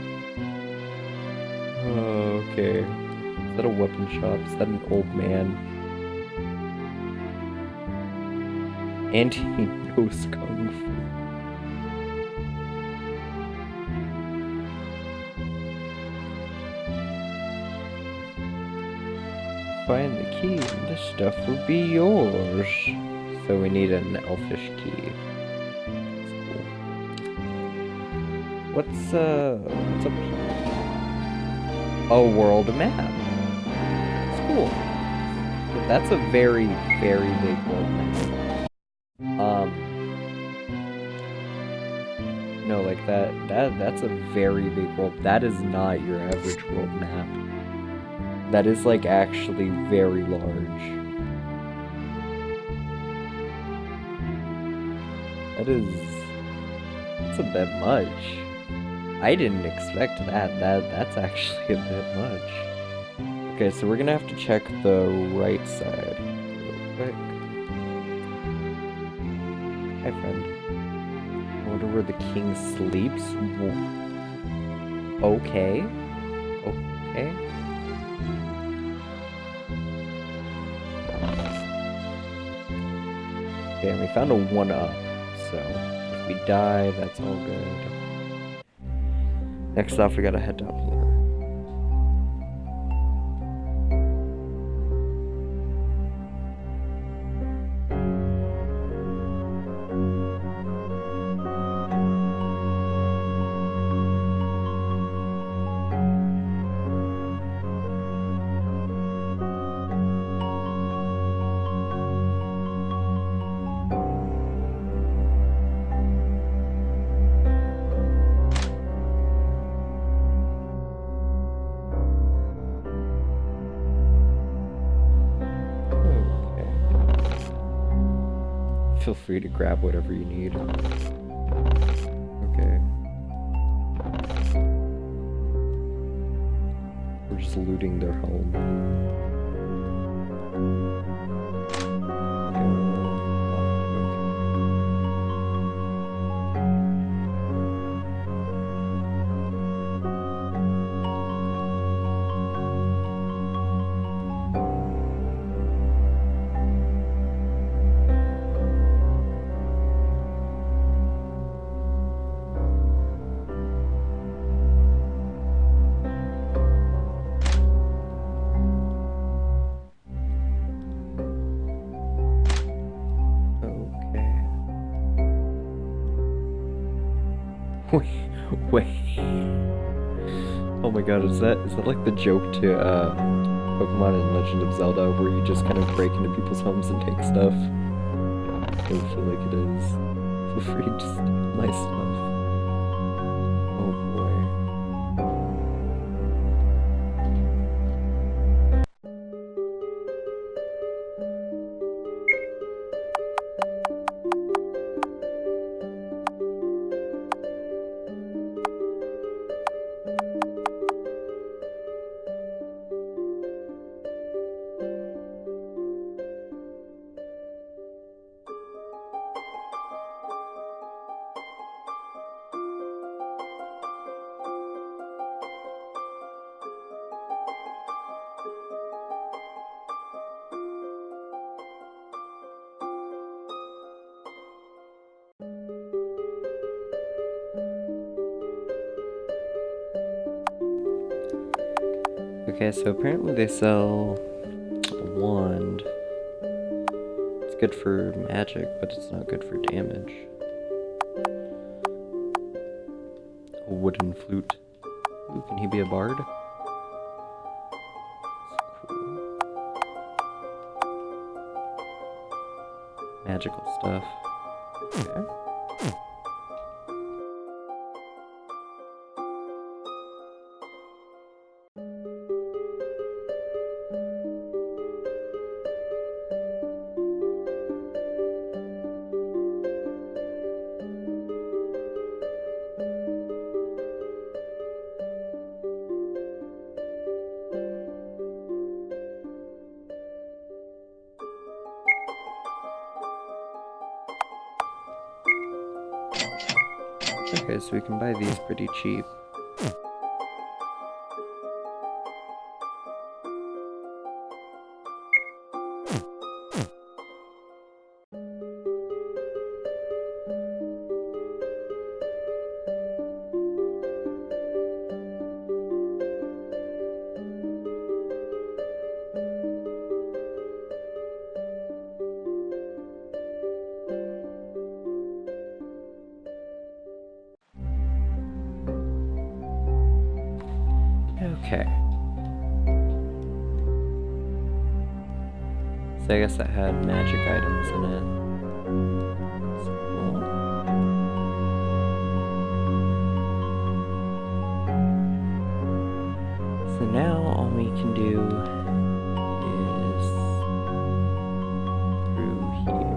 Okay. Is that a weapon shop? Is that an old man? And he knows Kung Fu. Find the key and the stuff will be yours. So we need an elfish key. That's cool. What's up here? A world map. It's cool. That's a very, very big world map. No, like that's a very big world. That is not your average world map. That is like actually very large. That's a bit much. I didn't expect that. That's actually a bit much. Okay, so we're gonna have to check the right side real quick. Hi, friend. I wonder where the king sleeps. Okay. Okay. Okay, and we found a 1-up, so if we die, that's all good. Next off, we gotta head down here. Feel free to grab whatever you need. Okay. We're just looting their home. Wait. Oh my god, is that like the joke to Pokemon and Legend of Zelda where you just kind of break into people's homes and take stuff? I feel like it is. Feel free to steal my stuff. Oh boy. Okay, so apparently they sell a wand. It's good for magic, but it's not good for damage. A wooden flute. Ooh, can he be a bard? That's cool. Magical stuff. Okay. Okay, so we can buy these pretty cheap. Okay. So I guess that had magic items in it. That's cool. So now all we can do is through here.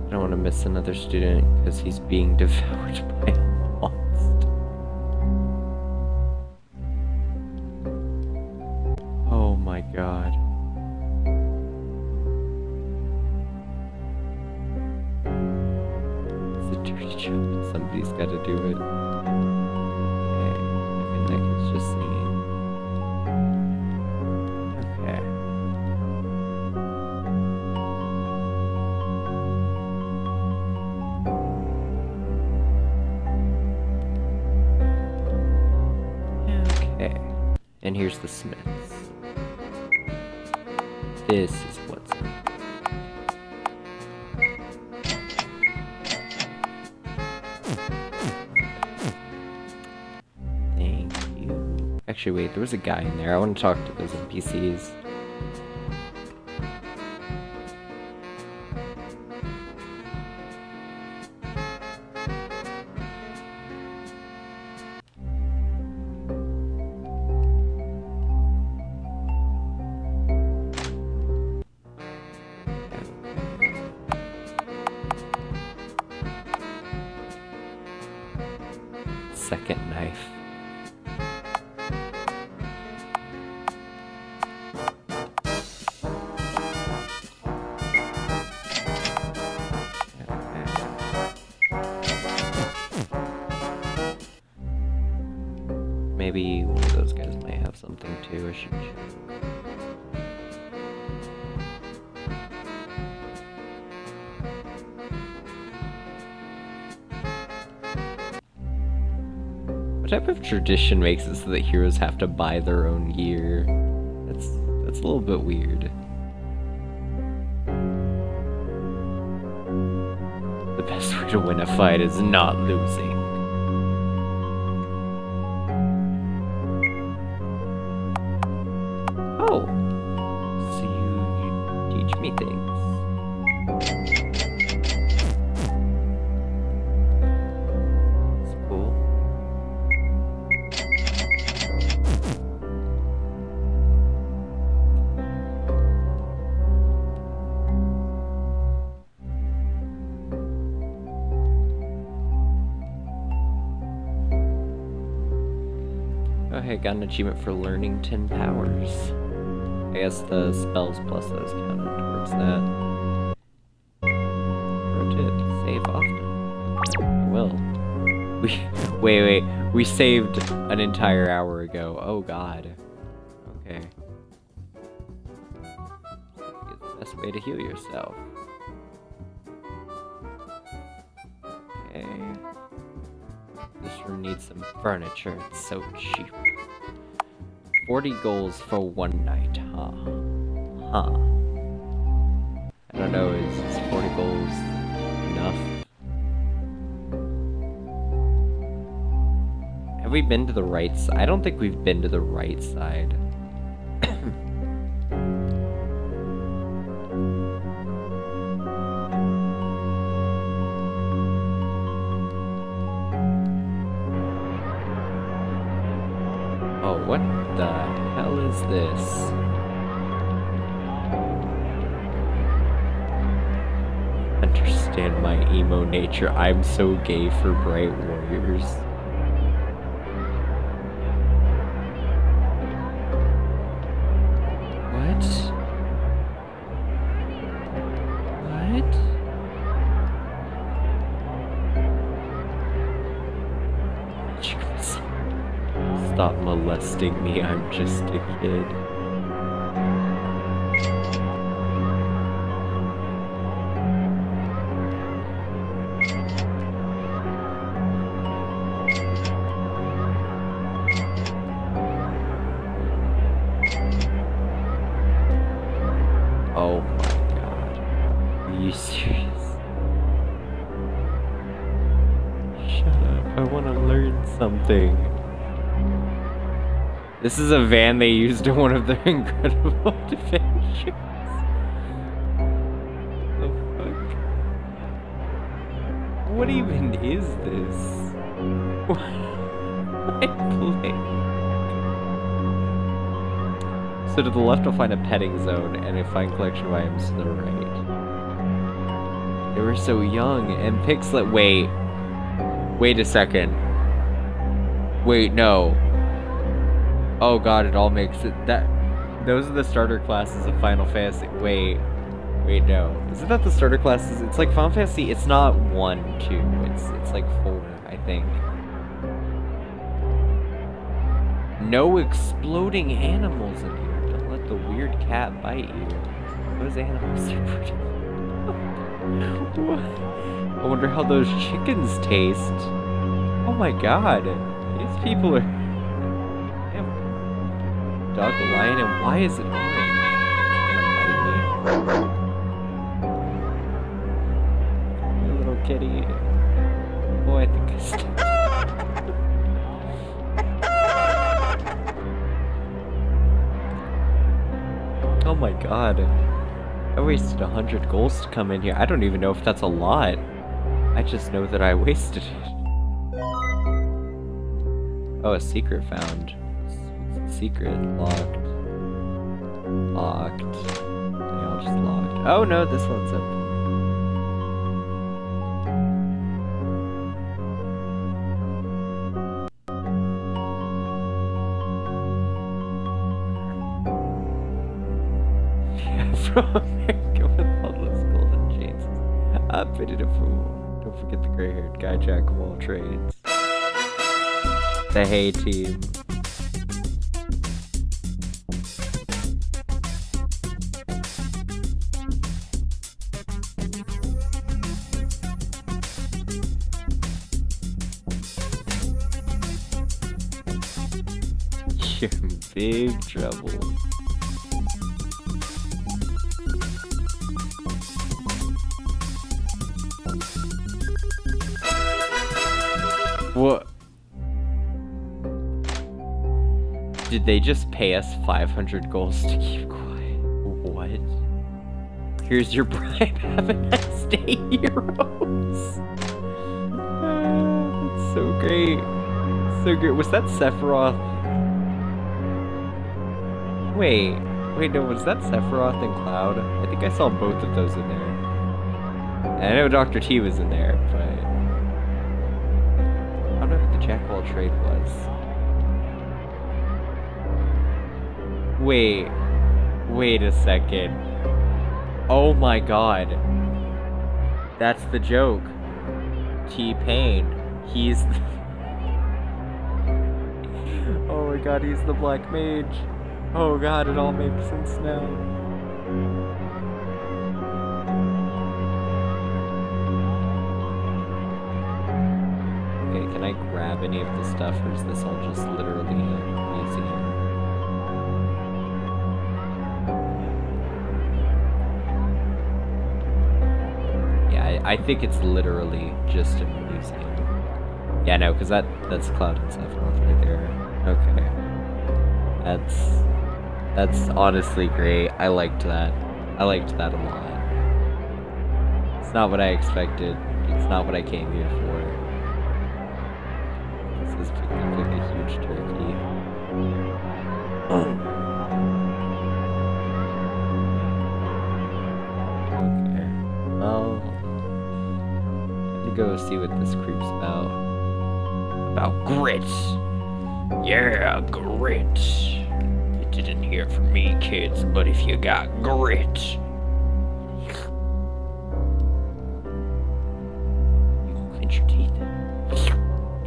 I don't want to miss another student because he's being devoured by a monster. Oh my god. It's a dirty job. Somebody's got to do it. Okay, maybe that kid's just singing. Okay. And here's the smiths. This is what's in. Thank you. Actually, wait, there was a guy in there. I want to talk to those NPCs. Second knife. Maybe one of those guys might have something too. I should check. What type of tradition makes it so that heroes have to buy their own gear? That's a little bit weird. The best way to win a fight is not losing. Oh, so you teach me things. I got an achievement for learning 10 powers. I guess the spells plus those counted towards that. Pro tip, save often. Okay, I will. Wait. We saved an entire hour ago. Oh god. Okay. The best way to heal yourself. Okay. This room needs some furniture. It's so cheap. 40 goals for one night, huh? I don't know, is 40 goals enough? Have we been to the right side? I don't think we've been to the right side. Oh, what the hell is this? Understand my emo nature. I'm so gay for Bright Warriors. What? Stop molesting me, I'm just a kid. Oh my god. Are you serious? Shut up, I want to learn something. This is a van they used in one of their incredible adventures. The fuck? What even is this? My plane. So to the left I'll find a petting zone, and a fine collection of items to the right. They were so young, and Pixlet- Wait a second. Wait, no. Oh god, it all makes it- those are the starter classes of Final Fantasy. Wait, no. Isn't that the starter classes? It's like Final Fantasy, it's not 1, 2, it's like 4, I think. No exploding animals in here. Don't let the weird cat bite you. Those animals are pretty... What? I wonder how those chickens taste. Oh my god. These people are... Dog, a lion, and why is it orange? My little kitty. Oh, I think I stepped. Oh my god. I wasted 100 golds to come in here. I don't even know if that's a lot. I just know that I wasted it. Oh, a secret found. Secret. Locked. They all just locked. Oh no, this one's open. Yeah, from America with all those golden chains. I pity the fool. Don't forget the gray-haired guy, jack of all trades. The Hay Team. You're in big trouble. What? Did they just pay us 500 golds to keep quiet? What? Here's your bribe. Have a nice day, heroes. That's so great. So great. Was that Sephiroth? Wait, no, was that Sephiroth and Cloud? I think I saw both of those in there. And I know Dr. T was in there, but... I don't know who the Jack of all trade was. Wait. Wait a second. Oh my god. That's the joke. T-Pain. He's... Oh my god, he's the Black Mage. Oh god, it all makes sense now. Okay, can I grab any of the stuff, or is this all just literally a museum? Yeah, I think it's literally just a museum. Yeah, no, because that's Cloud and Sephiroth right there. Okay. That's honestly great. I liked that. I liked that a lot. It's not what I expected. It's not what I came here for. This is just like a huge turkey. Okay. Well, let me go see what this creep's about. About grit. Yeah, grit. You didn't hear from me, kids, but if you got grit, you can clench your teeth.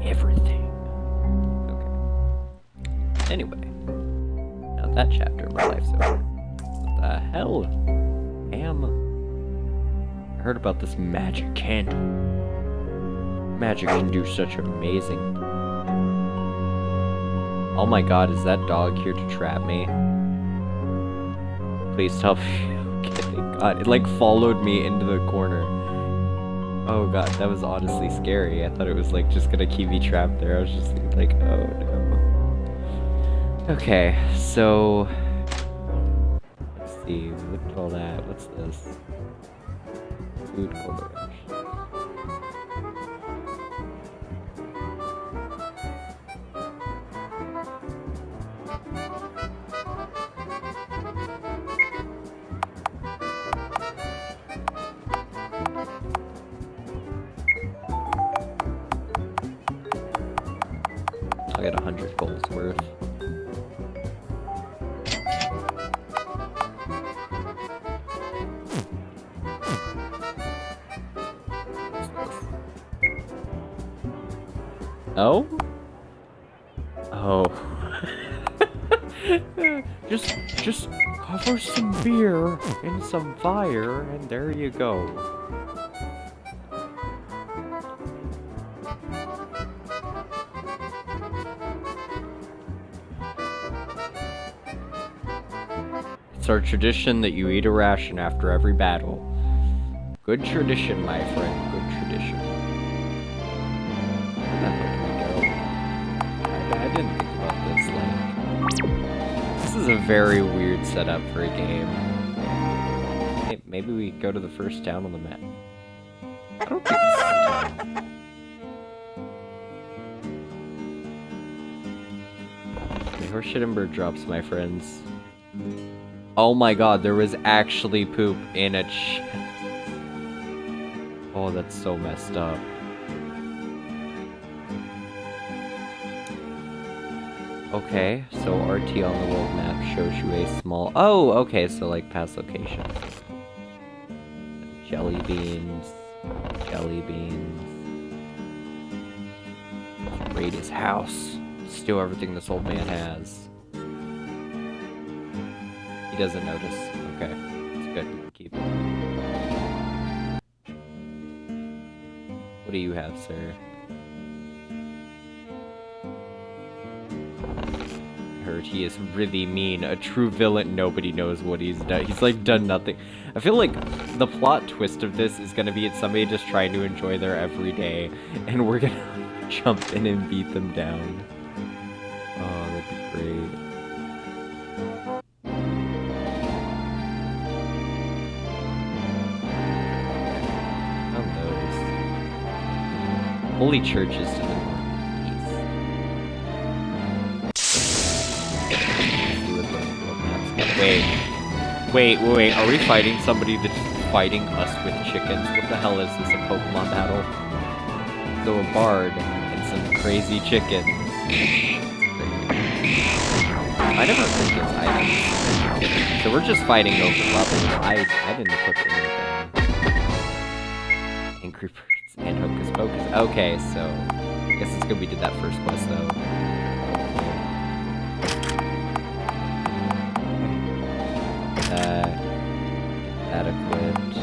Everything. Okay. Anyway, now that chapter of my life's over. What the hell? I heard about this magic candle. Magic can do such amazing. Oh my god, is that dog here to trap me? Please tell me. Okay, thank god. It like followed me into the corner. Oh god, that was honestly scary. I thought it was like just gonna keep me trapped there. I was just thinking like, oh no. Okay, so let's see. Look at all that. What's this? Food cola rush. I got 100 goals worth. Oh? Oh. just cover some beer in some fire, and there you go. It's our tradition that you eat a ration after every battle. Good tradition, my friend. Good tradition. Where do we go? I didn't think about this. Like, this is a very weird setup for a game. Hey, maybe we go to the first town on the map. I don't think this is a town. Okay, horse shit and bird drops, my friends. Oh my god, there was actually poop in a chest. Oh, that's so messed up. Okay, so RT on the world map shows you a small... Oh, okay, so like past locations. Jelly beans. Jelly beans. Raid his house. Steal everything this old man has. He doesn't notice. Okay. It's good. We can keep it. What do you have, sir? I heard he is really mean. A true villain. Nobody knows what he's done. He's like done nothing. I feel like the plot twist of this is gonna be it's somebody just trying to enjoy their everyday, and we're gonna jump in and beat them down. Oh, that'd be great. Holy churches to the northeast. Wait, are we fighting somebody that's fighting us with chickens? What the hell is this, a Pokemon battle? So a bard and some crazy chickens. I never equipped those items. So we're just fighting over level. I didn't equip anything. Angry Birds and Hocus Pocus. Okay, so I guess it's good we did that first quest though. That equipped.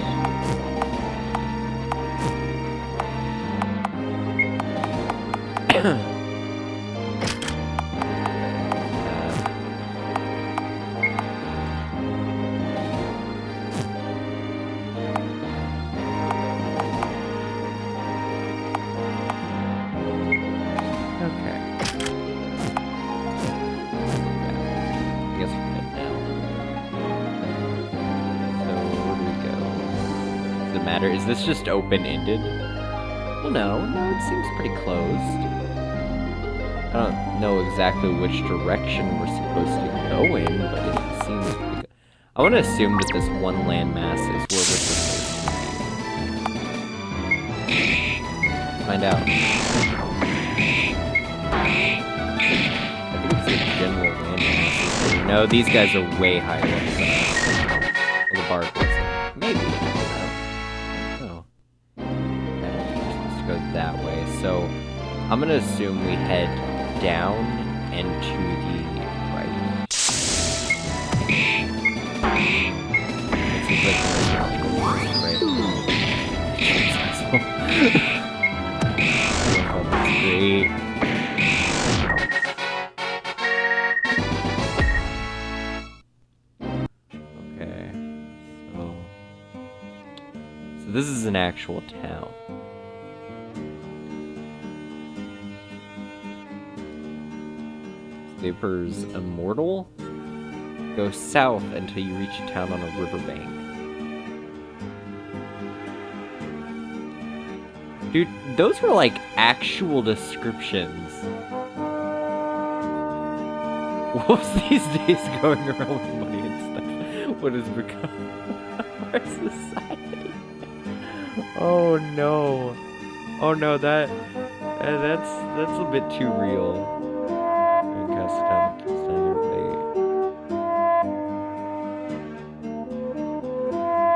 Is this just open-ended? Well, no, it seems pretty closed. I don't know exactly which direction we're supposed to go in, but it seems pretty good. I want to assume that this one landmass is where we're supposed to be. Find out. I think it's the general landmass. No, these guys are way higher up than us. Well, the bard was. Maybe. That way, so I'm gonna assume we head down and to the right. It seems like the right. That's great. Okay, so this is an actual town. Vapor's immortal? Go south until you reach a town on a riverbank. Dude, those were like actual descriptions. What was these days going around with money and stuff? What has become our society? Oh no. Oh no, that's a bit too real.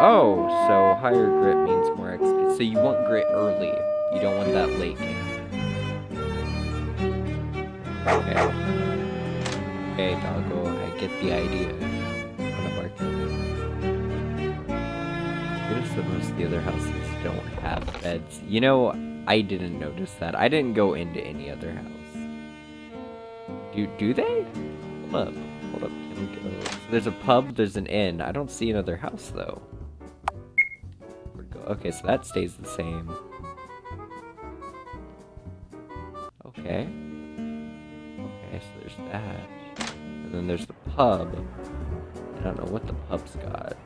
Oh, so higher grit means more XP. So you want grit early. You don't want that late game. Okay. Okay, doggo, I get the idea. Notice that most of the other houses don't have beds. You know, I didn't notice that. I didn't go into any other house. Do they? Hold up. Can we go? So there's a pub, there's an inn. I don't see another house though. Okay, so that stays the same. Okay. Okay, so there's that. And then there's the pub. I don't know what the pub's got.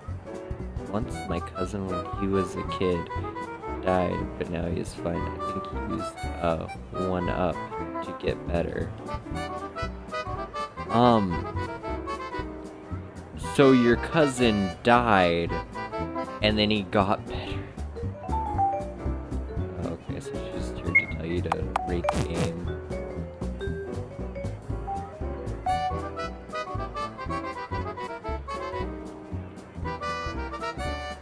Once my cousin, when he was a kid, died, but now he is fine. I think he used 1-up to get better. So your cousin died, and then he got better. Okay, so she's just here to tell you to rate the game.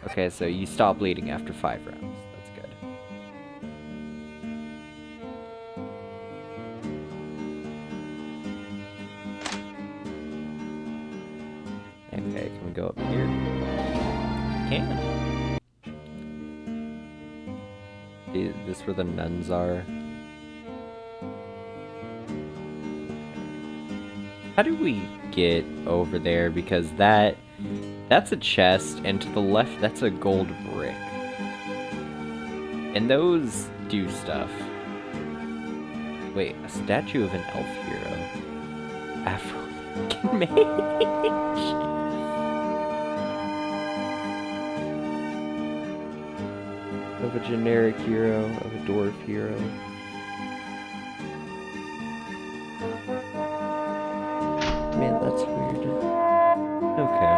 Okay, so you stop bleeding after 5 rounds. That's good. Okay, can we go up here? Can. Is this where the nuns are? How do we get over there? Because that's a chest, and to the left, that's a gold brick. And those do stuff. Wait, a statue of an elf hero. Afro-American mage. Of a generic hero, of a dwarf hero. Man, that's weird. Okay.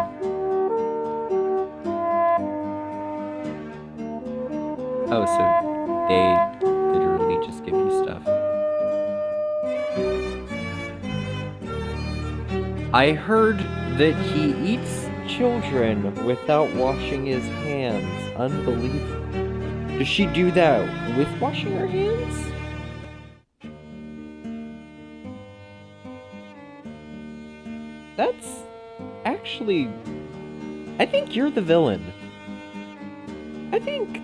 Oh, so they literally just give you stuff. I heard that he eats children without washing his hands. Unbelievable. Does she do that with washing her hands? That's actually... I think you're the villain. I think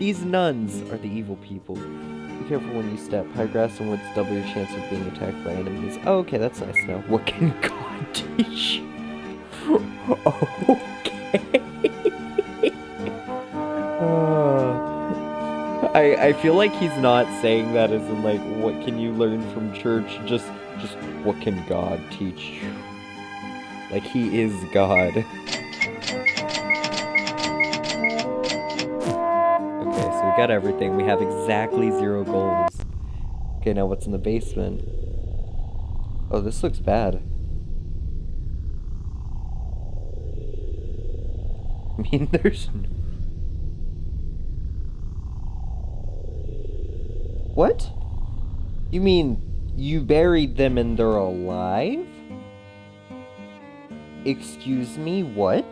these nuns are the evil people. Be careful when you step. High grass and woods double your chance of being attacked by enemies. Oh, okay, that's nice to know. What can God teach you? Okay. I feel like he's not saying that as in like, what can you learn from church? Just what can God teach you? Like, he is God. Okay, so we got everything. We have exactly 0 goals. Okay, now what's in the basement? Oh, this looks bad. I mean, there's... What? You mean you buried them and they're alive? Excuse me, what?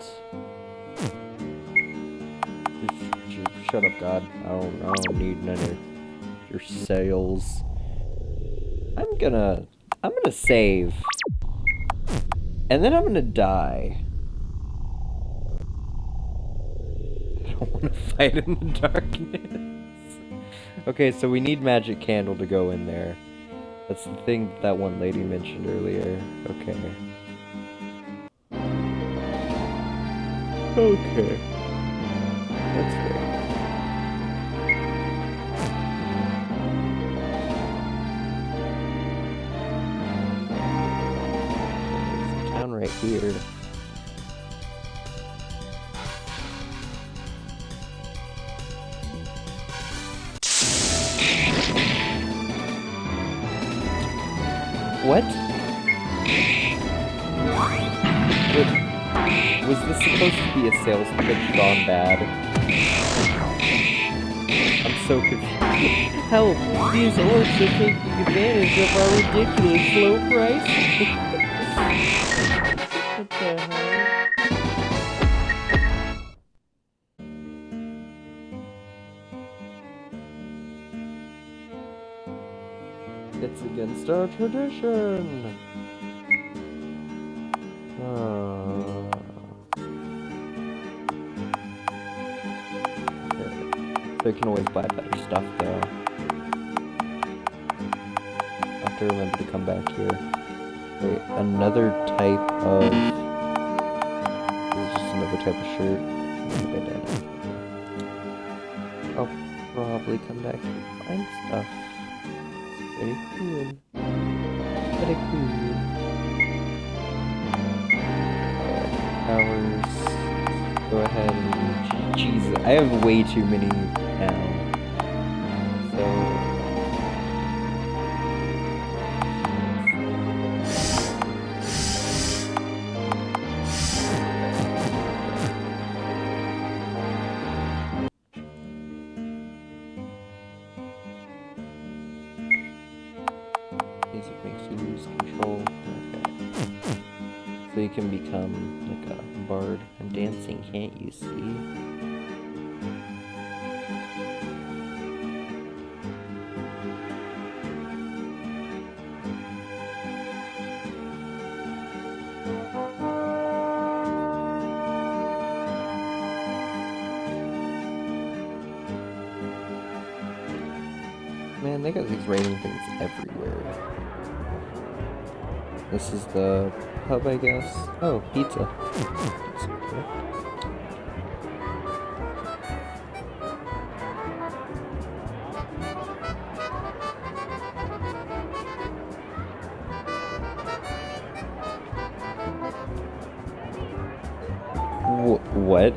Shut up, God. I don't need none of your sales. I'm gonna save. And then I'm gonna die. I don't want to fight in the darkness. Okay, so we need magic candle to go in there. That's the thing that one lady mentioned earlier. Okay. Okay. That's fair. There's a town right here. What? Was this supposed to be a sales pitch gone bad? I'm so confused. Help! These orcs are taking advantage of our ridiculous low prices. What the hell? It's against our tradition. So you can always buy better stuff, though. I have to remember to come back here. Wait, another type of... This is just another type of shirt. I'll probably come back here and find stuff. Very cool. Very cool. Powers. Go ahead and... Jesus, I have way too many now. So... Music makes you lose control. Okay. So you can become like a bard and dancing, can't you see? Man, they got these rating things everywhere. This is the pub, I guess. Oh, pizza. What?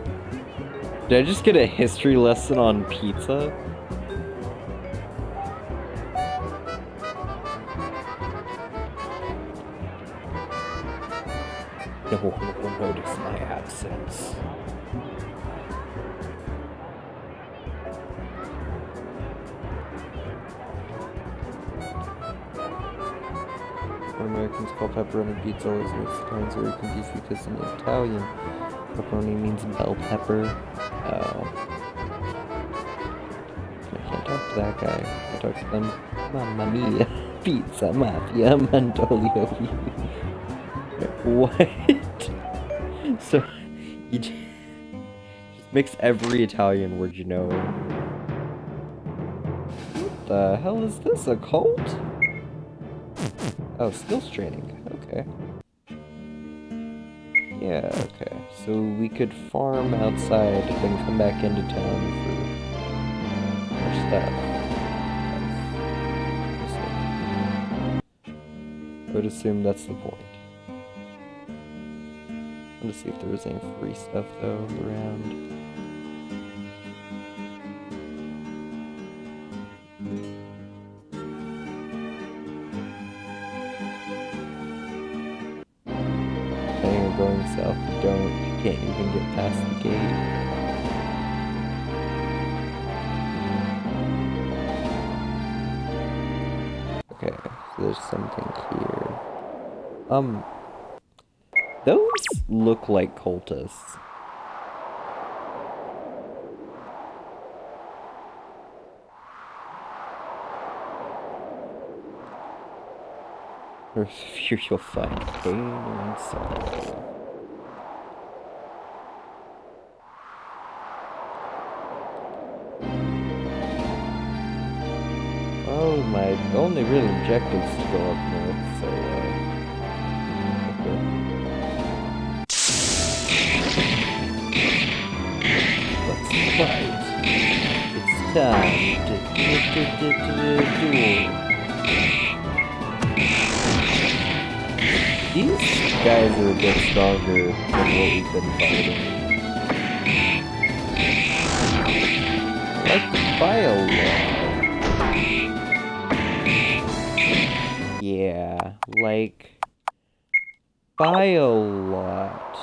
Did I just get a history lesson on pizza? No one will notice my absence. what Americans call pepperoni pizza always makes Italians very confused because in Italian, pepperoni means bell pepper. Oh. I can't talk to that guy. I talk to them. Mamma mia, pizza mafia, Mandolio. What? So, you just mix every Italian word you know. What the hell is this, a cult? Oh, skills training. Okay. Yeah, okay. So we could farm outside, then come back into town for more stuff. I would assume that's the point. I'm gonna see if there was any free stuff though around. Going south, you can't even get past the gate. Okay, so there's something here. Those look like cultists. Or here you'll find pain and sorrow. Oh, my only real objective is to go up north, so, okay. Let's fight. It's time to duel. These guys are a bit stronger than what we've been fighting. Like Biolog. Yeah, like Biolot.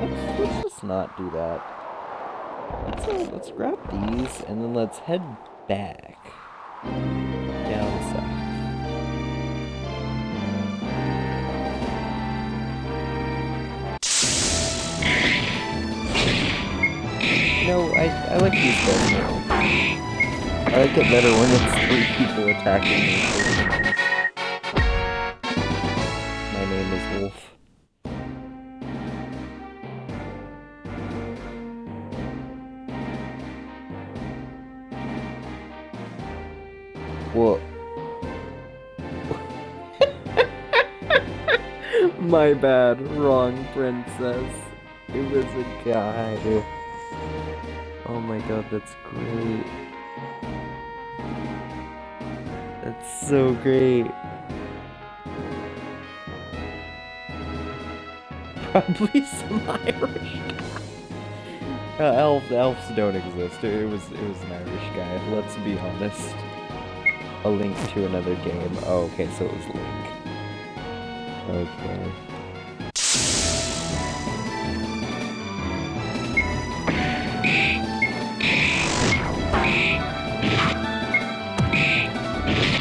Let's just not do that. Let's grab these and then let's head back down south. No, I like these guys more. I like it better when it's 3 people attacking me. My name is Wolf. Whoa. My bad, wrong princess. It was a guy. Oh my god, that's great. That's so great. Probably some Irish guy. Elves don't exist. It was an Irish guy. Let's be honest. A link to another game. Oh, okay, so it was Link. Okay.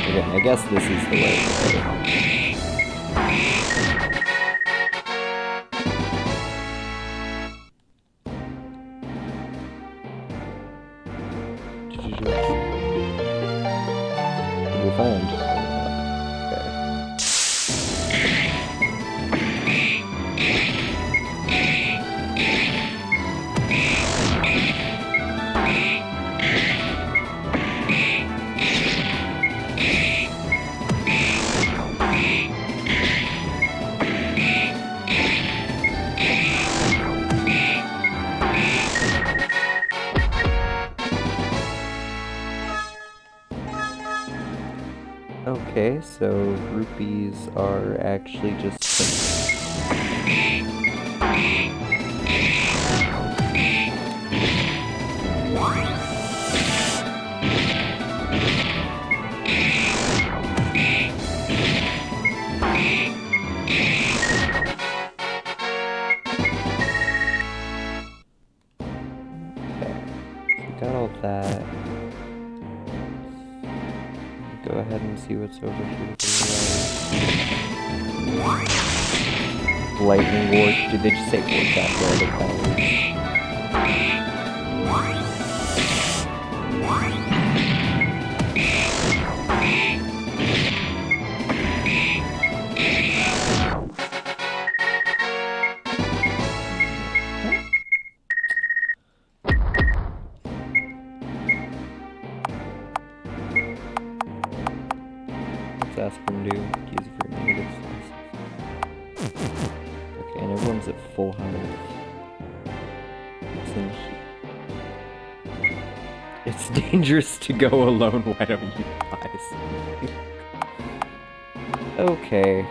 Okay, I guess this is the way to go. What did we find? Okay. Okay, so rupees are actually just... Got all that. Go ahead and see what's over here. Lightning Ward. Did they just say Ward after all the powers? What's Aspirin do? Use it for negative slices. Okay, and everyone's at full health. It's dangerous to go alone. Why don't you guys? Okay.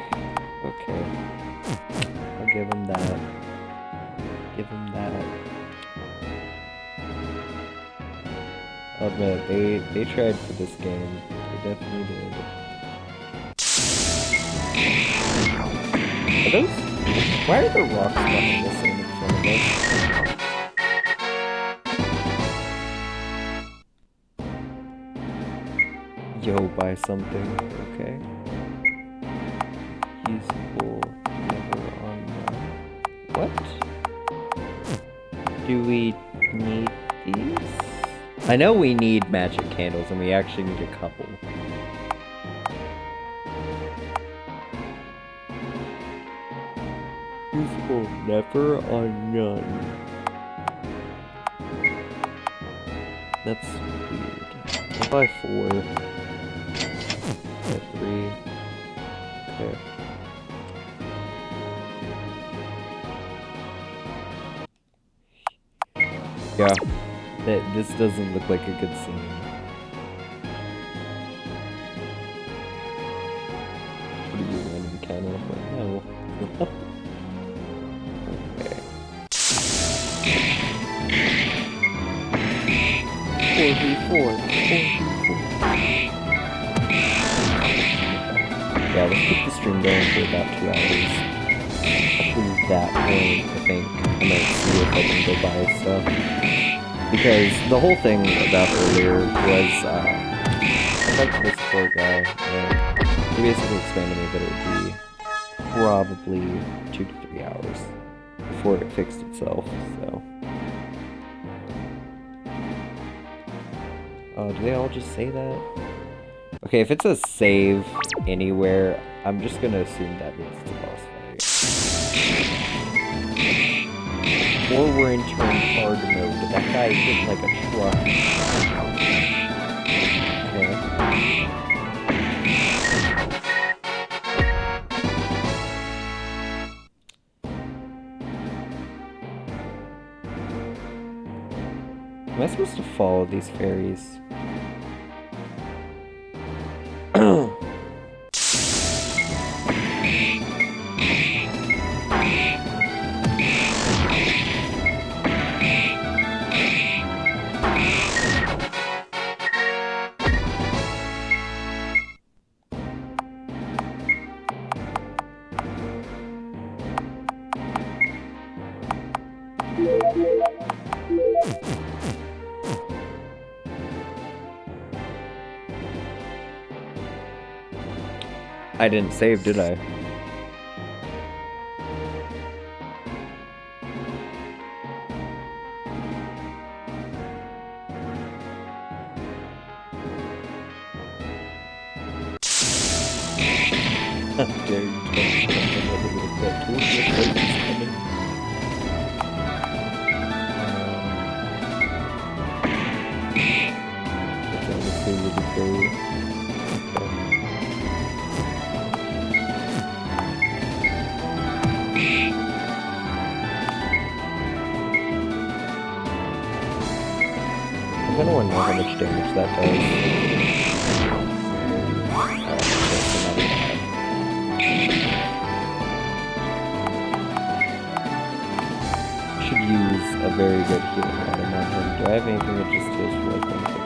Okay. I'll give him that. Give him that. I'll admit, they tried for this game. They definitely did. Are those? Why are the rocks behind us and in front of us? Yo, buy something, okay. Useful, never online. What? Do we need these? I know we need magic candles, and we actually need a couple. Useful, never on none. That's weird. I'll buy 4. At 3. Okay. Yeah. This doesn't look like a good scene. What are you running kind of like? No. Okay. 4v4. 4v4. Yeah, let's keep the stream going for about 2 hours. After that point, I think I might see if I can go buy stuff. Because the whole thing about earlier was, I talked to this poor guy, and he basically explained to me that it would be probably 2 to 3 hours before it fixed itself, so. Oh, do they all just say that? Okay, if it's a save anywhere, I'm just gonna assume that means it's a boss fight. Or we're entering hard mode. That guy hit like a truck. Okay. Am I supposed to follow these fairies? I didn't save, did I? How dare you tell me that that's honestly really great. I kind of want to know how much damage that does. Should use a very good healing item on him. Do I have anything that just heals for like 150?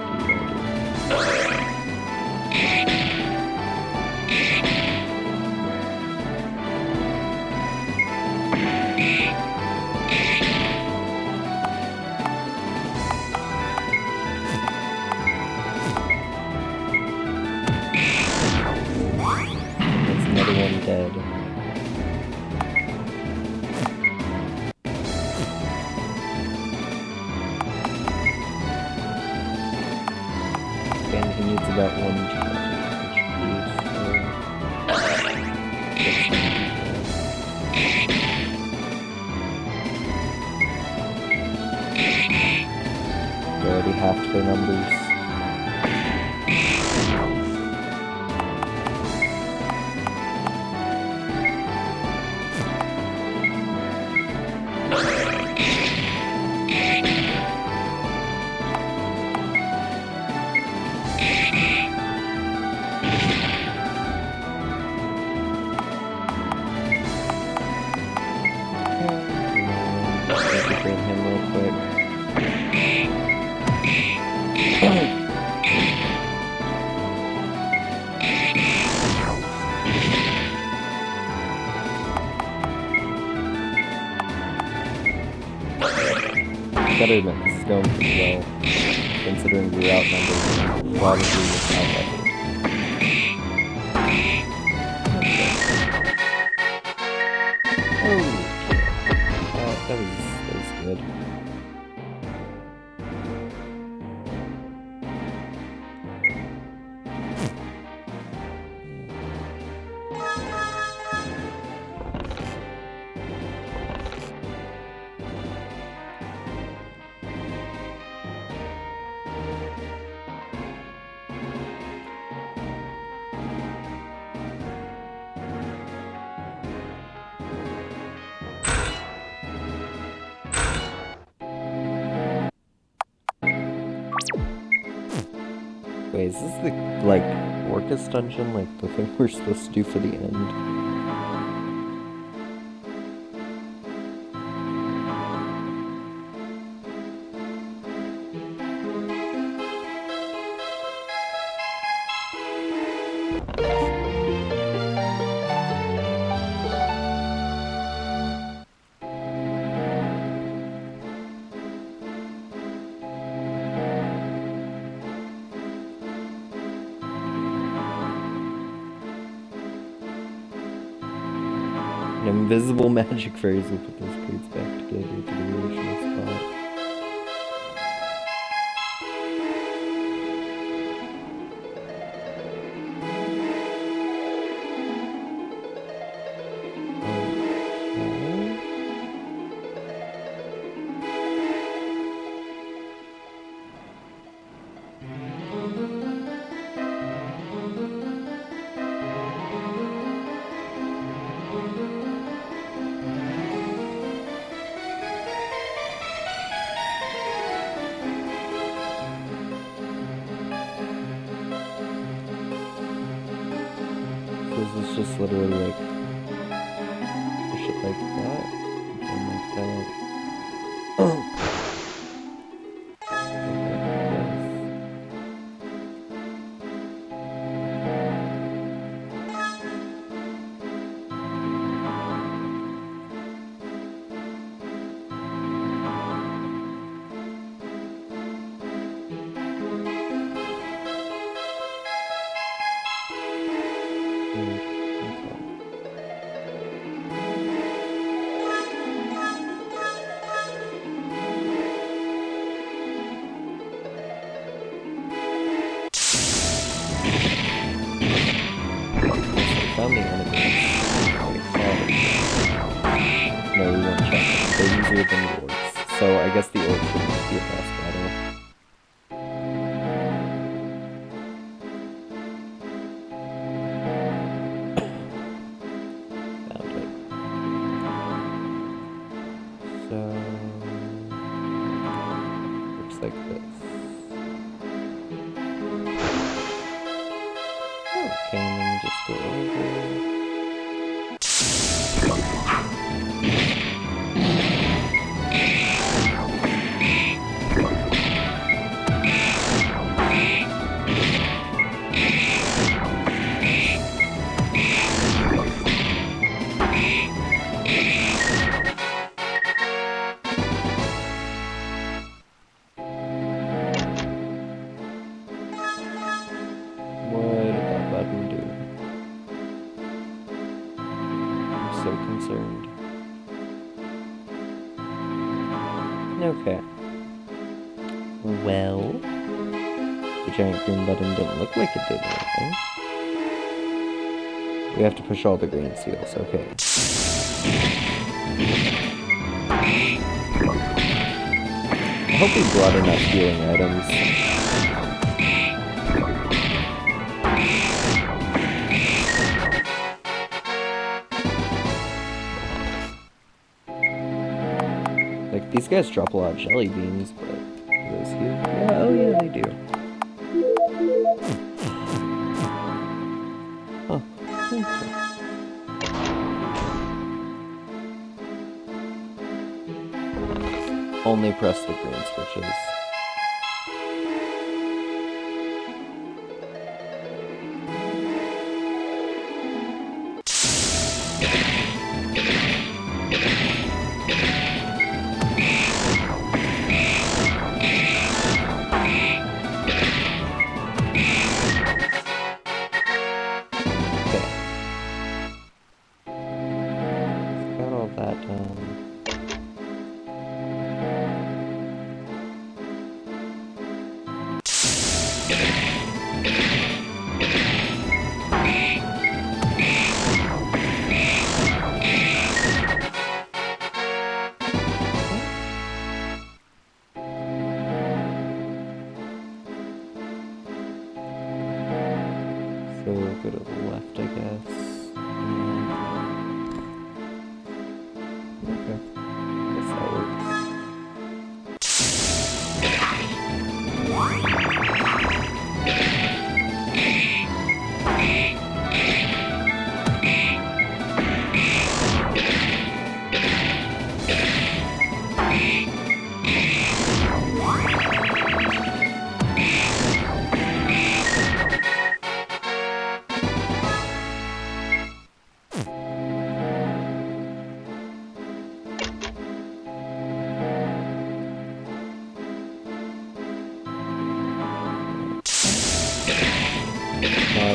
it's about 1 They already halved their numbers. Him real quick. Gotta admit, this is going pretty well, considering we're outnumbered probably without effort. Oh, that was good. Wait, is this the, like, Orcus dungeon? Like, the thing we're supposed to do for the end? Invisible magic fairies will put those crates back together to the original spot. This is just literally like push it like that and like that. Found the enemies. No, we won't check them. They're easier than the orcs. So I guess the orcs would be a boss battle. Found it. So looks like this. Okay, and then we just go over. So concerned. Okay. Well, The giant green button didn't look like it did anything. We have to push all the green seals, okay. I hope we brought enough healing items. Like, these guys drop a lot of jelly beans, but do those heal? Yeah, oh yeah, they do. Huh. Okay. Only press the green switches. So go to the left, I guess. Okay. Guess that works.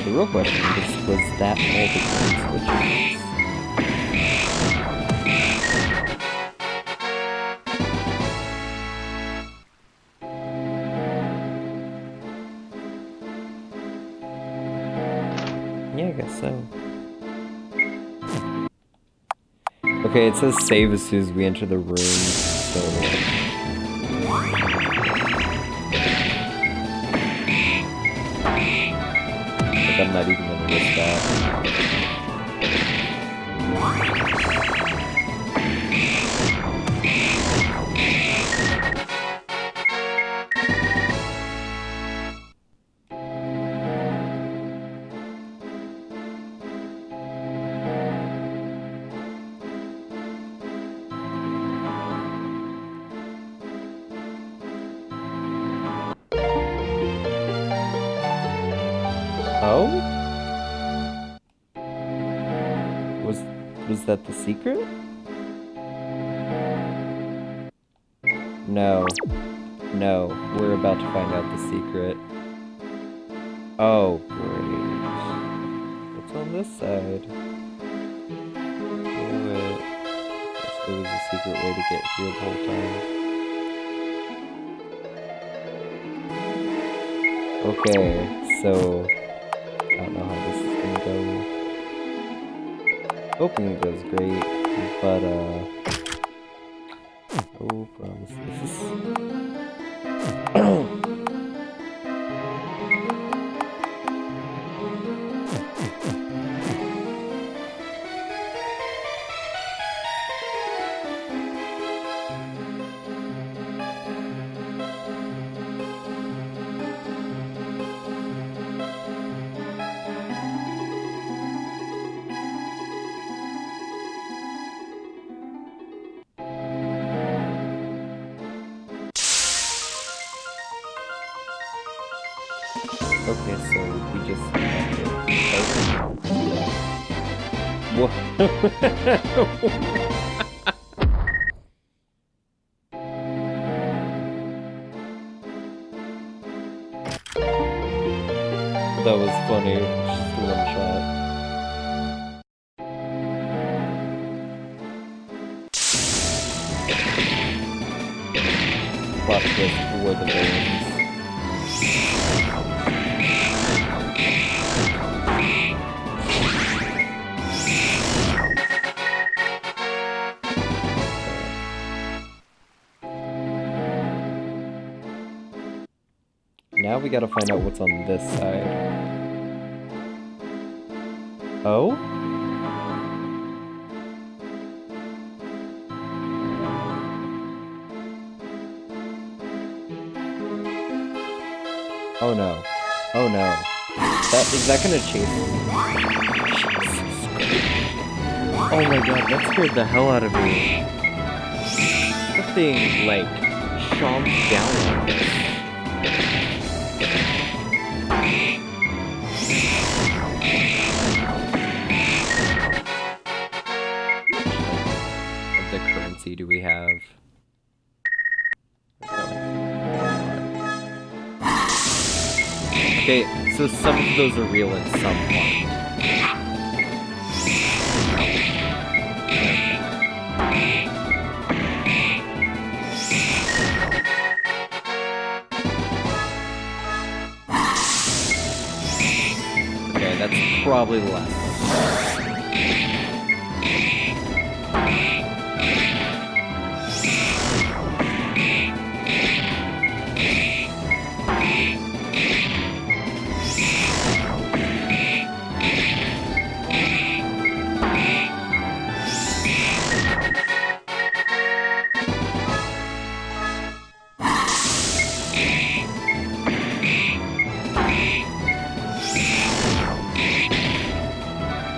The real question is, was that all the green switches? Yeah, I guess so. Okay, it says save as soon as we enter the room, so... I'm not even gonna risk that. Oh? Was that the secret? No. No, we're about to find out the secret. Oh, great. What's on this side? Knew it. Guess there was a secret way to get here the whole time. Okay, so... I don't know how this is gonna go. Hoping it goes great, but no promises. Okay, so we just have to... What? That was funny. Just one shot. Plot twist, who were the villains? now we gotta find out what's on this side. Oh? Oh no. Oh no. Is that gonna chase me? Oh my god, that scared the hell out of me. That thing, like, chomped down on me. What the currency do we have? Okay, so some of those are real and some aren't. Okay, that's probably the last one.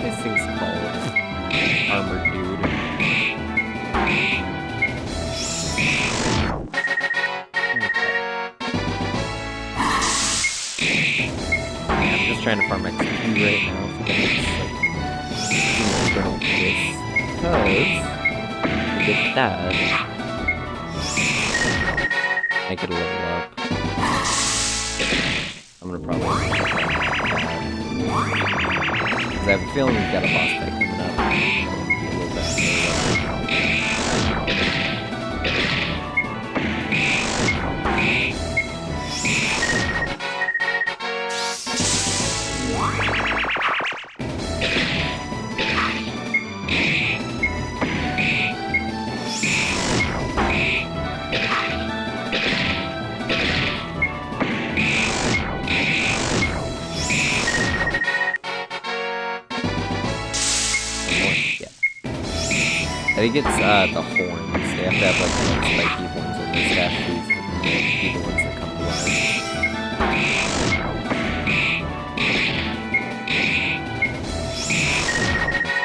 This thing's called Armored Dude. I'm just trying to farm XP right now for the next, like, because with that, I could level up. I'm gonna probably because I have a feeling we've got a boss fight coming up. Be a little bit. I think it's the horns. They have to have like spiky horns on their statues to be the ones that come to life.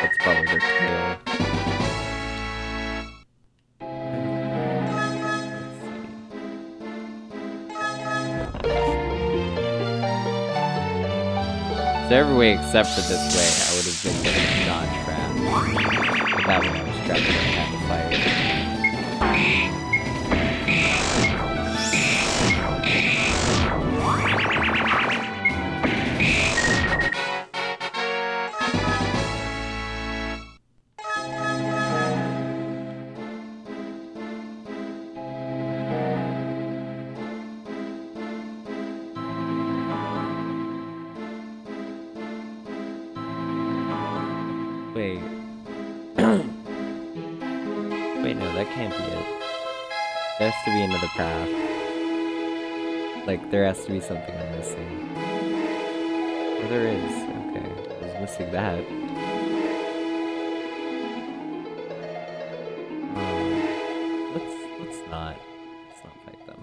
That's probably their tail. So every way except for this way, I would have been not trapped. But that one I was trapped and I had to fight. Wait. Wait, no, that can't be it. There has to be another path. Like, there has to be something I'm missing. Oh, there is. Okay. I was missing that. Let's not fight them.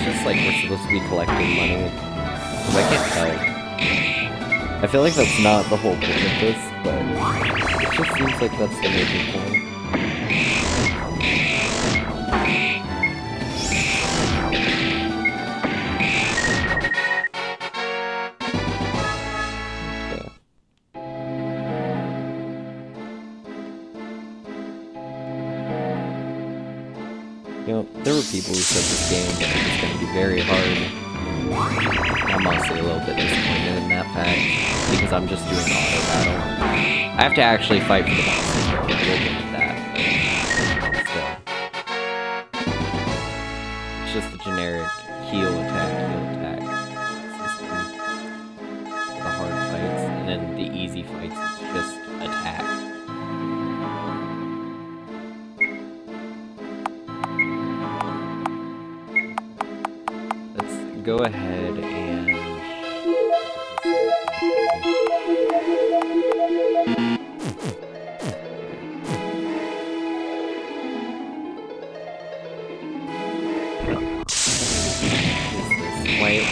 it's just like we're supposed to be collecting money. Cause I can't tell. I feel like that's not the whole point of this, but it just seems like that's the major point. You know, there were people who said this game was going to be very hard. I'm honestly a little bit disappointed in that fact, because I'm just doing auto battle. I have to actually fight for the bosses, though. We'll get at that. Still. It's just the generic heal attack system. The hard fights, and then the easy fights, it's just attack. Go ahead and wait.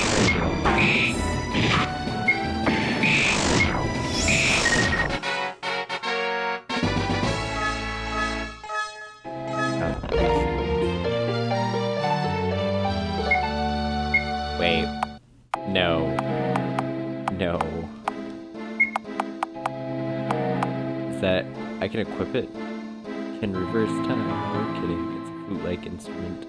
Wait. No. No. Is that... I can equip it? Can reverse time. No kidding. It's a flute-like instrument.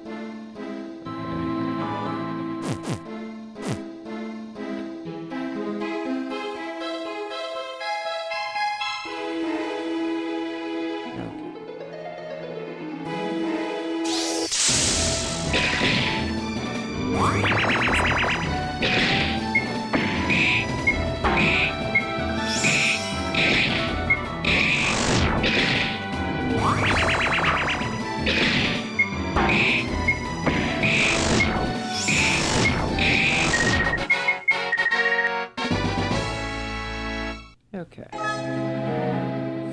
Okay.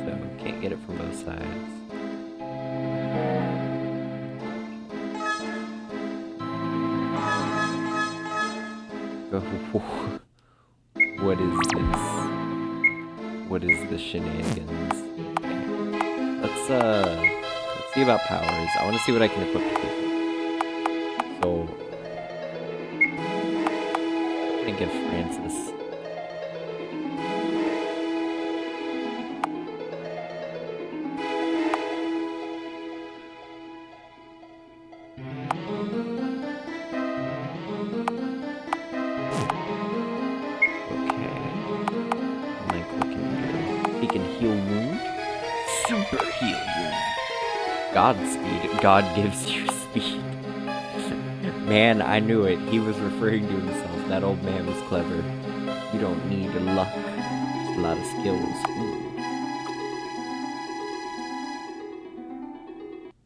So, can't get it from both sides. What is this? What is the shenanigans? Okay. Let's see about powers. I want to see what I can equip to people. So, I'm gonna give Francis. He can heal wound. Super heal wound. Godspeed. God gives you speed. Man, I knew it. He was referring to himself. That old man was clever. You don't need luck. Just a lot of skills. Ooh.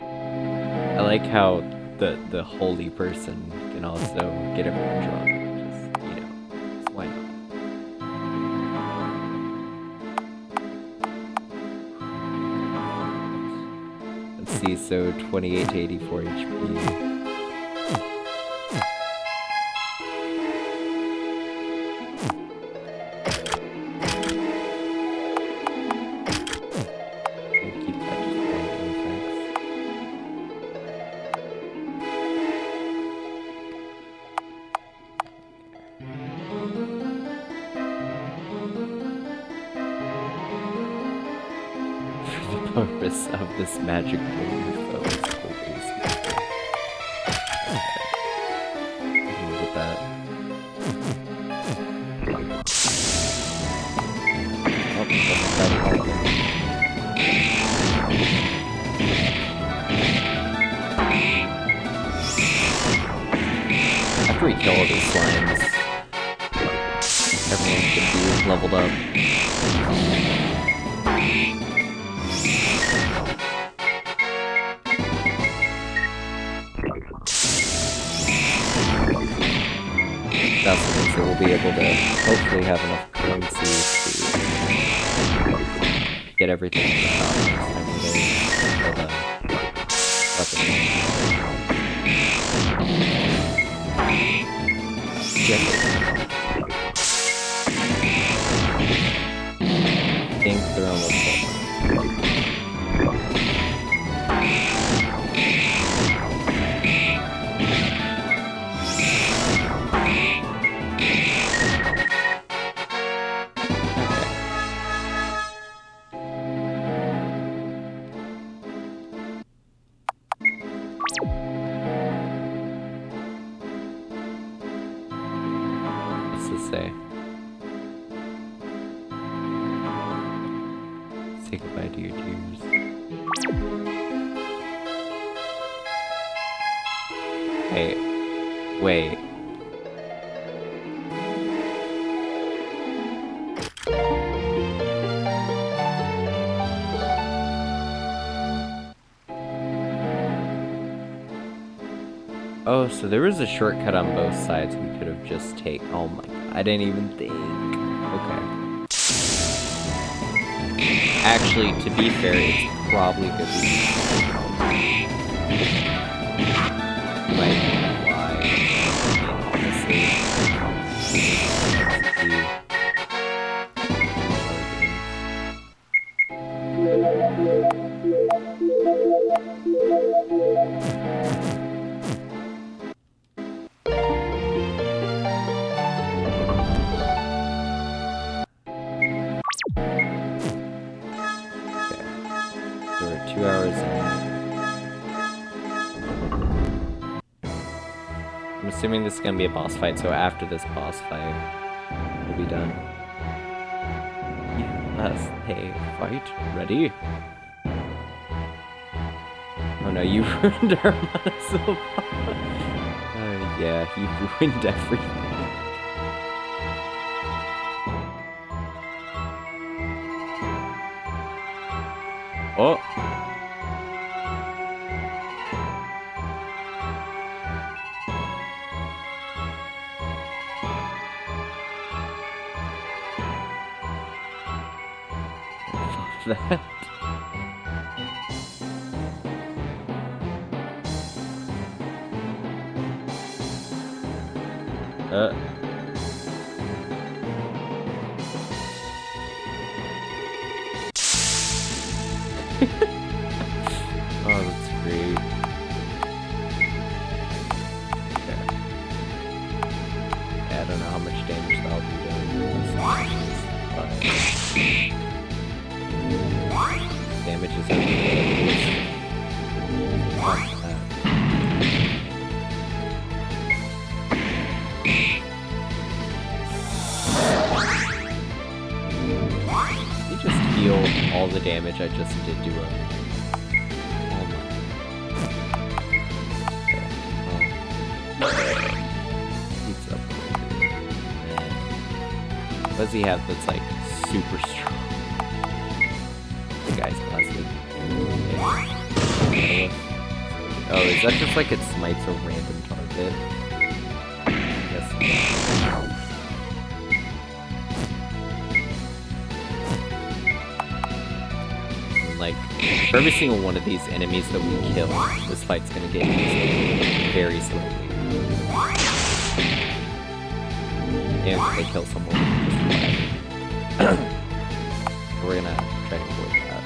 I like how the holy person can also get everyone drunk. Just, you know, just why not? See, so 28 to 84 HP. Keep that just one effects. For the purpose of this magic book. After we kill all these slimes, everyone should be leveled up. That's the thing, so we'll be able to hopefully have enough currency to get everything to the top next time we go for the weapon. say? Say goodbye to your tears. Hey, wait. Oh, so there was a shortcut on both sides we could have just taken. Oh my god, I didn't even think. Okay. Actually, to be fair, it's probably good to be. Might be why. Honestly. So we're 2 hours in. I'm assuming this is gonna be a boss fight, so after this boss fight, we'll be done. Yes, hey, fight, ready? Oh no, you ruined our muscle. Yeah, you ruined everything. Oh! That. Oh, that's great. Okay. Yeah, I don't know how much damage that'll be doing. Damage is everything. He just healed all the damage I just did to him. What does he have that's like super strong? The guy's plastic. Oh, is that just like it smites a random target? Yes. Like, for every single one of these enemies that we kill, this fight's gonna get easier very slowly. And if they kill someone, just we're gonna try to avoid that.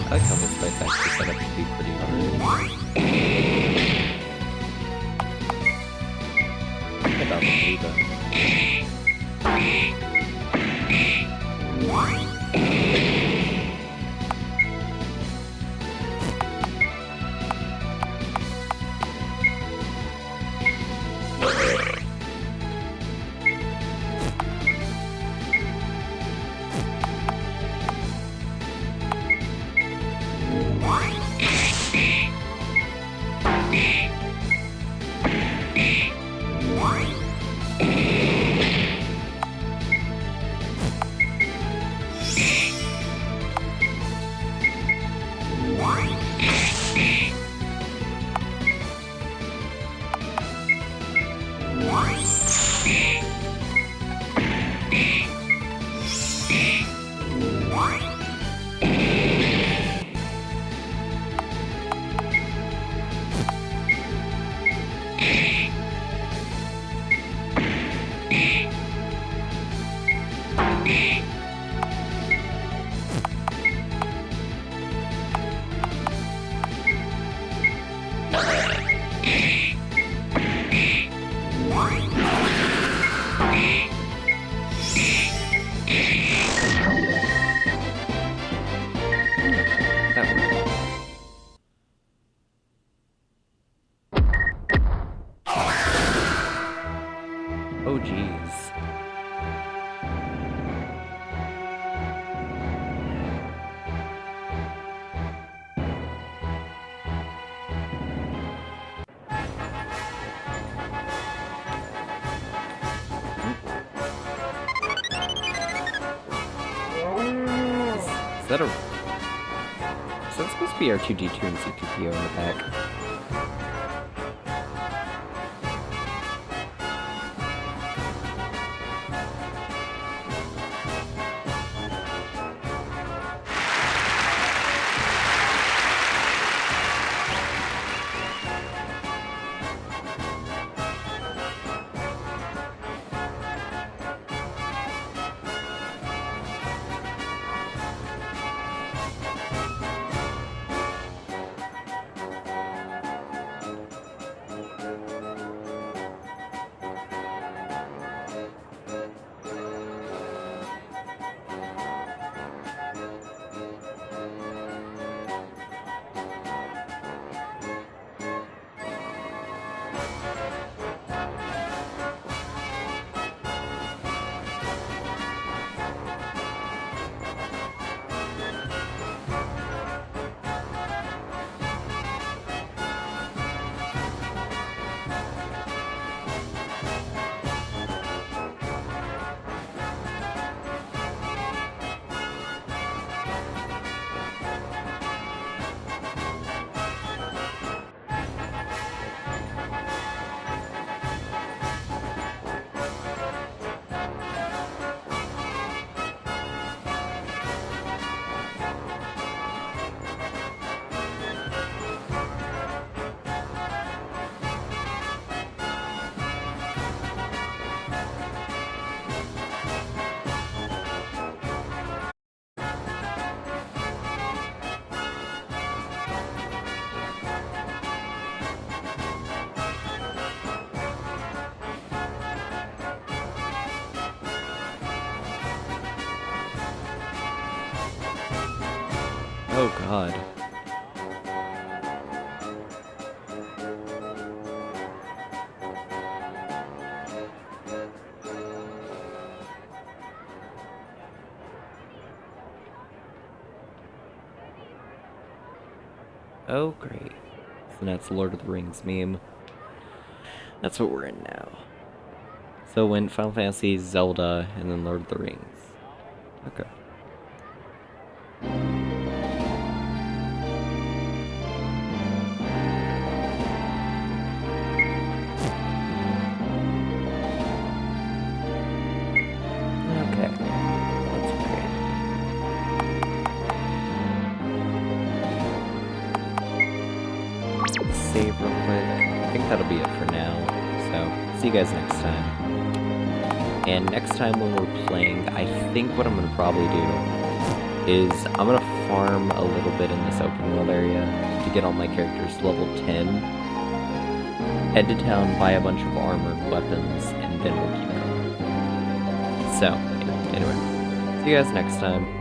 I like how this fight's actually set up to be pretty hard. About the blue though. that is that supposed to be R2-D2 and C-3PO in the back? Oh god. Oh great. So that's Lord of the Rings meme. That's what we're in now. So when Final Fantasy, Zelda, and then Lord of the Rings. Okay. Okay. That's great. Save real quick. I think that'll be it for now. So, see you guys next time. And next time when we're playing, I think what I'm going to probably do is I'm going to farm a little bit in this open world area to get all my characters to level 10. Head to town, buy a bunch of armor and weapons, and then we'll keep going. So, anyway, see you guys next time.